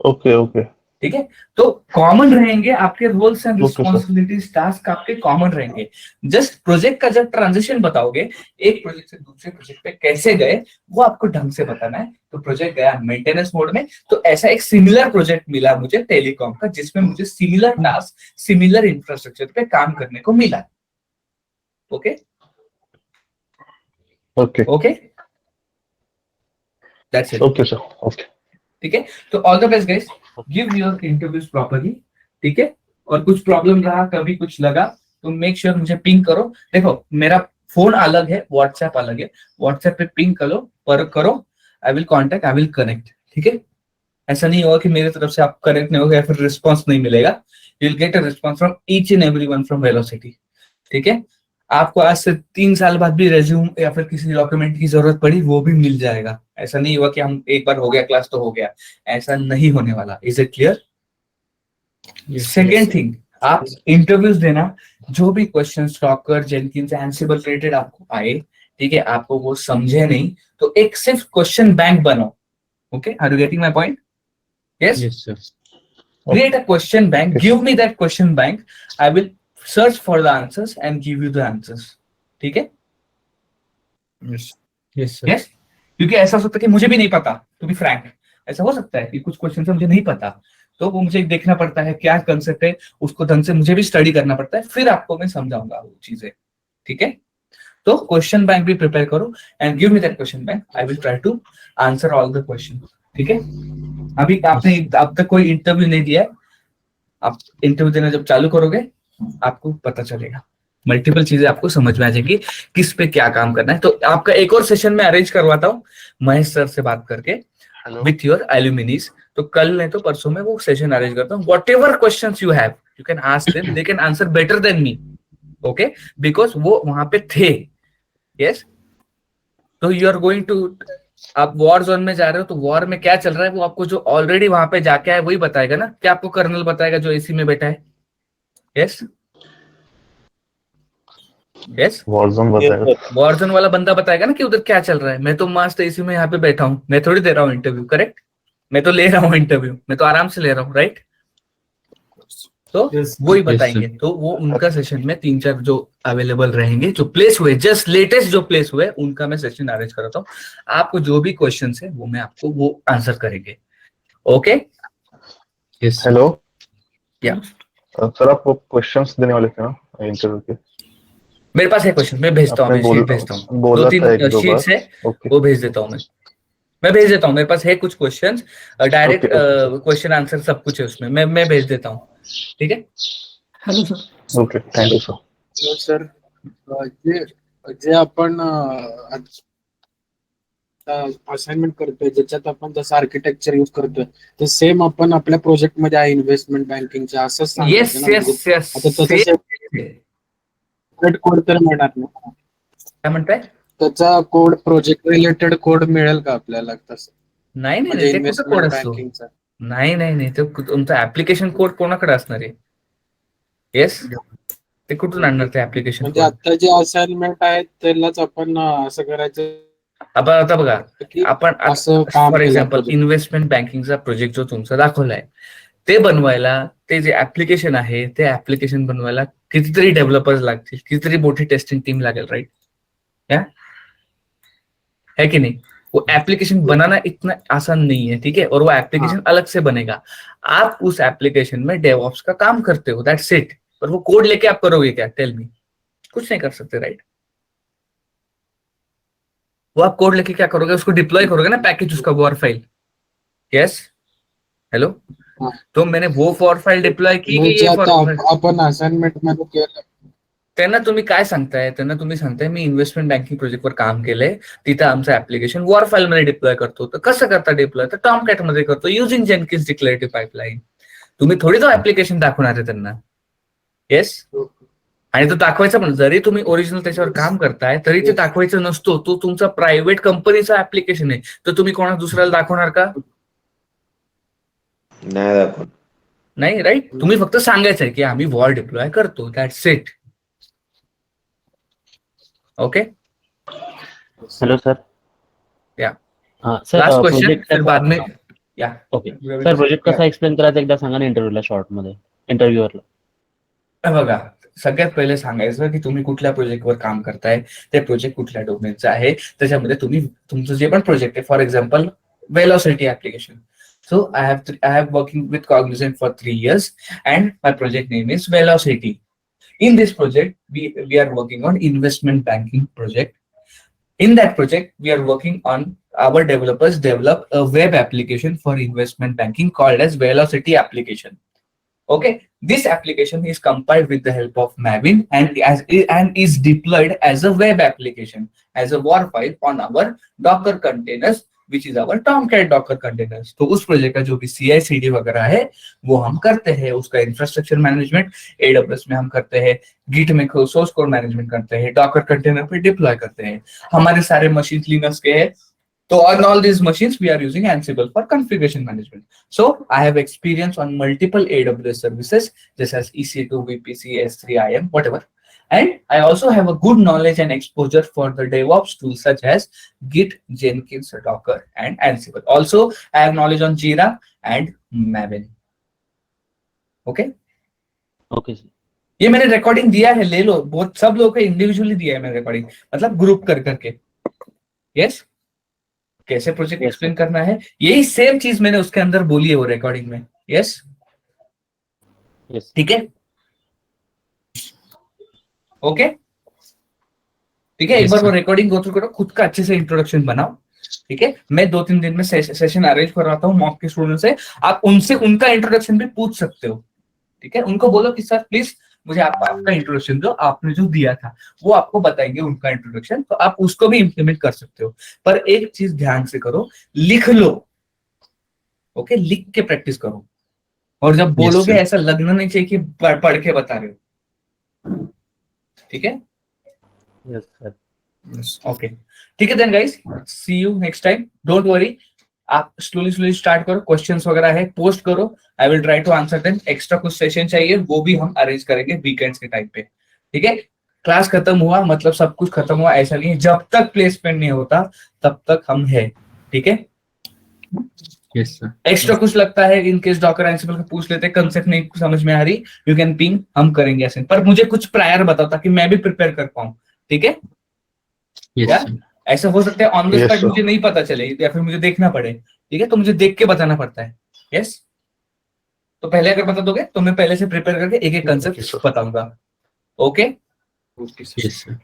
Speaker 2: okay okay.
Speaker 1: ठीक है. तो कॉमन रहेंगे आपके roles and
Speaker 2: Okay, sir.
Speaker 1: Responsibilities, task आपके कॉमन रहेंगे. जस्ट प्रोजेक्ट का जब ट्रांजिशन बताओगे, एक प्रोजेक्ट से दूसरे प्रोजेक्ट पे कैसे गए, वो आपको ढंग से बताना है. तो प्रोजेक्ट गया मेंटेनेंस मोड में, तो ऐसा एक सिमिलर प्रोजेक्ट मिला मुझे टेलीकॉम का, जिसमें मुझे सिमिलर टास्क, सिमिलर इंफ्रास्ट्रक्चर पे काम करने को मिला. Okay
Speaker 2: okay
Speaker 1: okay, that's it.
Speaker 2: Okay sir. Okay.
Speaker 1: ठीक है. तो all the best guys, give your interviews properly. ठीक है. और कुछ प्रॉब्लम रहा, कभी कुछ लगा, तो मेक श्योर मुझे पिंग करो. देखो मेरा फोन अलग है, व्हाट्सएप अलग है. व्हाट्सएप पे पिंग करो, I will contact, I will connect. ठीक है. ऐसा नहीं होगा कि मेरी तरफ से आप कनेक्ट नहीं होगा या फिर रिस्पॉन्स नहीं मिलेगा. You will get a response from each and everyone from velocity. ठीक है. आपको आज से 3 साल बाद भी रेज्यूम या फिर किसी डॉक्यूमेंट की जरूरत पड़ी वो भी मिल जाएगा। ऐसा नहीं हुआ कि हम एक बार हो गया क्लास तो हो गया, ऐसा नहीं होने वाला। Is it clear? Second thing, आप इंटरव्यूज देना, जो भी question stalker Jenkins Ansible related आपको आए, ठीक है, आपको वो समझे नहीं तो एक सिर्फ क्वेश्चन बैंक बनाओ। Okay, are you getting my point? Yes,
Speaker 3: Yes, sir.
Speaker 1: create a question bank, give me that question bank, I will search for the answers and give you the answers. ठीक है?
Speaker 3: Yes, sir.
Speaker 1: Yes, क्योंकि ऐसा हो सकता है कि मुझे भी नहीं पता, टू बी फ्रैंक, ऐसा हो सकता है कि कुछ क्वेश्चन मुझे नहीं पता, तो वो मुझे देखना पड़ता है क्या कंसेप्ट है, उसको ढंग से मुझे भी स्टडी करना पड़ता है, फिर आपको मैं समझाऊंगा वो चीजें। ठीक है, तो क्वेश्चन बैंक भी प्रिपेयर करो and give me that question bank, I will try to answer all the question. ठीक है, अभी आपने अब तक कोई इंटरव्यू नहीं दिया है, आप इंटरव्यू देना जब चालू करोगे आपको पता चलेगा, मल्टीपल चीजें आपको समझ में आ जाएगी किस पे क्या काम करना है। तो आपका एक और सेशन में अरेंज करवाता हूँ महेश सर से बात करके विथ योर एल्यूमिनीज, तो कल नहीं तो परसों में वो सेशन अरेंज करता हूँ। What ever questions you have you can ask them, they can answer better than me, okay, because वो वहां पे थे। यस, तो यू आर गोइंग टू, आप वॉर जोन में जा रहे हो तो वॉर में क्या चल रहा है वो आपको जो ऑलरेडी वहां पे जाके आए वही बताएगा ना, क्या आपको कर्नल बताएगा जो एसी में बैठा है? यस यस,
Speaker 2: वॉरजोन बताएगा,
Speaker 1: वॉर जोन वाला बंदा बताएगा ना कि उधर क्या चल रहा है। मैं तो मस्त एसी में यहाँ पे बैठा हूँ, मैं थोड़ी दे रहा हूँ इंटरव्यू, करेक्ट, मैं तो ले रहा हूँ इंटरव्यू, मैं तो आराम से ले रहा हूँ, राइट? तो वही बताएंगे। तो वो उनका सेशन में 3-4 जो अवेलेबल रहेंगे, जो प्लेस हुए, जस्ट लेटेस्ट जो प्लेस हुए, उनका मैं सेशन अरेंज कराता हूँ। आपको जो भी क्वेश्चन है वो मैं आपको वो आंसर करेंगे। Okay,
Speaker 3: Yes.
Speaker 2: हेलो
Speaker 1: या
Speaker 2: सर, आप क्वेश्चंस देने वाले थे ना इंटरव्यू के?
Speaker 1: मेरे पास है क्वेश्चन, मैं भेजता हूँ,
Speaker 2: आपने
Speaker 1: शीट भेजता हूँ,
Speaker 2: बोला था
Speaker 1: 2-3
Speaker 2: एक-दो
Speaker 1: शीट्स
Speaker 2: बार।
Speaker 1: है,
Speaker 2: ओके,
Speaker 1: वो भेज देता हूँ मैं भेज देता हूँ, मेरे पास है कुछ क्वेश्चंस, डायरेक्ट क्वेश्चन आंसर सब कुछ है उसमें, मैं भेज देता हूँ। ठीक है,
Speaker 6: hello sir.
Speaker 2: Okay, thank you sir.
Speaker 9: Sir जे जे आपण असाइनमेंट करतोय ज्याच्यात आपण जसं आर्किटेक्चर यूज करतोय ते सेम आपण आपल्या प्रोजेक्ट मध्ये आहे इन्व्हेस्टमेंट बँकिंगच्या असंच
Speaker 1: येस
Speaker 9: सांगायचं ना,
Speaker 1: येस
Speaker 9: म्हणजे
Speaker 1: येस,
Speaker 9: आता त्याचा सेपरेट कोड तर मिळणार नाही,
Speaker 1: काय म्हणताय?
Speaker 9: त्याचा कोड प्रोजेक्ट रिलेटेड कोड मिळेल का आपल्याला तसं,
Speaker 1: नाही नाही
Speaker 9: म्हणजे
Speaker 1: नाही, ते कुठं कोड
Speaker 9: इन्व्हेस्टमेंट
Speaker 1: असतो?
Speaker 9: बँकिंगचा?
Speaker 1: नाही नाही नाही, ते तुमचा ऍप्लिकेशन कोड कोणाकडे असणार आहे? येस, ते कुठून आणणार ते ऍप्लिकेशन
Speaker 9: म्हणजे
Speaker 1: कोड?
Speaker 9: आता जे असाइनमेंट आहेत त्यालाच आपण असं करायचं
Speaker 1: आपण आता बघा,
Speaker 9: की
Speaker 1: आपण
Speaker 9: असं काम
Speaker 1: फॉर
Speaker 9: केलं
Speaker 1: एक्झाम्पल
Speaker 9: project.
Speaker 1: इन्व्हेस्टमेंट बँकिंगचा प्रोजेक्ट जो तुमचा दाखवलाय, ते बनवायला, ते जे ऍप्लिकेशन आहे ते ऍप्लिकेशन बनवायला कितीतरी डेव्हलपर्स लागतील, कितीतरी मोठी टेस्टिंग टीम लागेल, राइट? है कि नहीं? वो एप्लीकेशन बनाना इतना आसान नहीं है, ठीक है, और वो एप्लीकेशन अलग से बनेगा। आप उस एप्लीकेशन में डेवऑप्स का काम करते हो, दैट्स इट। पर वो कोड लेके आप करोगे क्या? टेल मी, कुछ नहीं कर सकते, राइट? वो आप कोड लेके क्या करोगे? उसको डिप्लॉय करोगे ना, पैकेज उसका वॉर फाइल। यस, हेलो, तो मैंने वो फॉर फाइल डिप्लॉय की कि
Speaker 9: म्हणजे
Speaker 1: ये फॉर
Speaker 9: आता आपण असाइनमेंट मध्ये केलं
Speaker 1: त्यांना तुम्ही काय सांगताय? त्यांना तुम्ही सांगताय मी इन्व्हेस्टमेंट बँकिंग प्रोजेक्टवर काम केलंय, तिथं आमचं ऍप्लिकेशन वॉर फाईल मध्ये डिप्लॉय करतो. तर कसं करता डिप्लॉय? तर टॉमकॅट मध्ये करतो, युझिंग जेनकिन्स डिक्लेरेटिव्ह पाईपलाईन. तुम्ही थोडी तो ऍप्लिकेशन दाखवणार आहे त्यांना. येस, आणि तो दाखवायचा पण, जरी तुम्ही ओरिजिनल त्याच्यावर काम करताय तरी ते दाखवायचं नसतो. तो तुमचा प्रायव्हेट कंपनीचा ऍप्लिकेशन आहे, तर तुम्ही कोणा दुसऱ्याला दाखवणार का? नाही, राईट? तुम्ही फक्त सांगायचंय की आम्ही वॉर डिप्लॉय करतो, that's it. Okay,
Speaker 10: hello sir.
Speaker 1: या
Speaker 10: सर
Speaker 1: लास्ट क्वेश्चन,
Speaker 10: प्रोजेक्ट
Speaker 1: फिर बाद में. या
Speaker 10: ओके सर, प्रोजेक्ट कसा एक्सप्लेन करायचा एकदा सांगा ना इंटरव्ह्यूला, शॉर्ट मध्ये इंटरव्ह्यूअरला.
Speaker 1: बघा, सगळ्यात पहिले सांगायचं की तुम्ही कुठल्या प्रोजेक्टवर काम करताय, ते प्रोजेक्ट कुठल्या डोमेनचं आहे, त्याच्यामध्ये तुम्ही तुमचं जे पण प्रोजेक्ट आहे, for example velocity application. So I have working with Cognizant for 3 years and my project name is Velocity. In this project, we are working on investment banking project. In that project, we are working on our developers develop a web application for investment banking called as Velocity application. Okay, this application is compiled with the help of Maven and is deployed as a web application, as a WAR file on our Docker containers which is our Tomcat Docker containers. तो उस प्रोजेक्ट का जो भी CI/CD वगैरह है वो हम करते हैं, उसका इंफ्रास्ट्रक्चर मैनेजमेंट AWS में हम करते हैं, गिट में सोर्स कोड मैनेजमेंट करते हैं, डॉकर कंटेनर पे डिप्लॉय करते हैं, हमारे सारे मशीन लिनक्स के हैं। So on all these machines, we are using Ansible for configuration management. So I have experience on multiple AWS services, such as EC2, VPC, S3, IAM, whatever. And I also have a good knowledge and exposure for the DevOps tools such as Git, Jenkins, Docker, and Ansible. Also, I have knowledge on Jira and Maven. Okay?
Speaker 10: Okay sir.
Speaker 1: ये मैंने रिकॉर्डिंग दिया है, ले लो, बहुत सब लोगों को इंडिविजुअली दिया है मैंने रिकॉर्डिंग, मतलब ग्रुप कर करके। यस, कैसे प्रोजेक्ट एक्सप्लेन करना है, यही सेम चीज मैंने उसके अंदर बोली है वो रिकॉर्डिंग में। यस,
Speaker 10: यस
Speaker 1: ठीक है, ओके, ठीक है। एक बार वो रिकॉर्डिंग गो थ्रू करो, खुद का अच्छे से इंट्रोडक्शन बनाओ, ठीक है। मैं 2-3 दिन में सेशन अरेंज करवाता हूँ मॉक के स्टूडेंट से, आप उनसे उनका इंट्रोडक्शन भी पूछ सकते हो, ठीक है। उनको बोलो कि सर प्लीज मुझे आपका इंट्रोडक्शन दो, आपने जो दिया था वो आपको बताएंगे उनका इंट्रोडक्शन, तो आप उसको भी इंप्लीमेंट कर सकते हो। पर एक चीज ध्यान से करो, लिख लो, ओके, लिख के प्रैक्टिस करो। और जब बोलोगे ऐसा लगना नहीं चाहिए कि पढ़ के बता रहे हो, ठीक है।
Speaker 10: Yes sir.
Speaker 1: ओके, ठीक है then guys, see you next time, don't worry. आप स्लोली स्टार्ट करो, क्वेश्चंस वगैरह है पोस्ट करो, I will try to answer them. Extra कुछ सेशन चाहिए वो भी हम अरेंज करेंगे वीकेंड्स के टाइम पे, ठीक है। क्लास खत्म हुआ मतलब सब कुछ खत्म हुआ ऐसा नहीं है, जब तक प्लेसमेंट नहीं होता तब तक हम है, ठीक है।
Speaker 3: Yes sir.
Speaker 1: एक्स्ट्रा कुछ लगता है, इन केस डॉकर एंसिबल का पूछ लेते, कंसेप्ट नहीं समझ में आ रही, यू कैन पिंग, हम करेंगे ऐसे। पर मुझे कुछ प्रायर बताओ ताकि मैं भी प्रिपेयर कर पाऊं, ठीक है।
Speaker 3: यस
Speaker 1: यार
Speaker 3: सर।
Speaker 1: ऐसा हो सकता है on the
Speaker 2: Yes,
Speaker 1: spot
Speaker 2: sir.
Speaker 1: मुझे नहीं पता चले या फिर मुझे देखना पड़े, ठीक है, तो मुझे देख के बताना पड़ता है। यस, तो पहले अगर बता दोगे तो मैं पहले से प्रिपेयर करके एक एक
Speaker 2: Okay,
Speaker 1: कंसेप्ट
Speaker 2: sir.
Speaker 1: बताऊंगा। Okay,
Speaker 3: yes sir.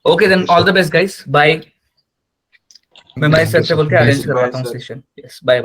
Speaker 1: Okay then all the best guys, bye. मैं
Speaker 2: Thank
Speaker 1: सर
Speaker 2: you,
Speaker 1: से
Speaker 2: sir.
Speaker 1: बोल के
Speaker 2: Bye,
Speaker 1: अरेंज
Speaker 2: sir.
Speaker 1: करवाता हूँ
Speaker 9: Bye, sir.
Speaker 1: Session. Yes, bye.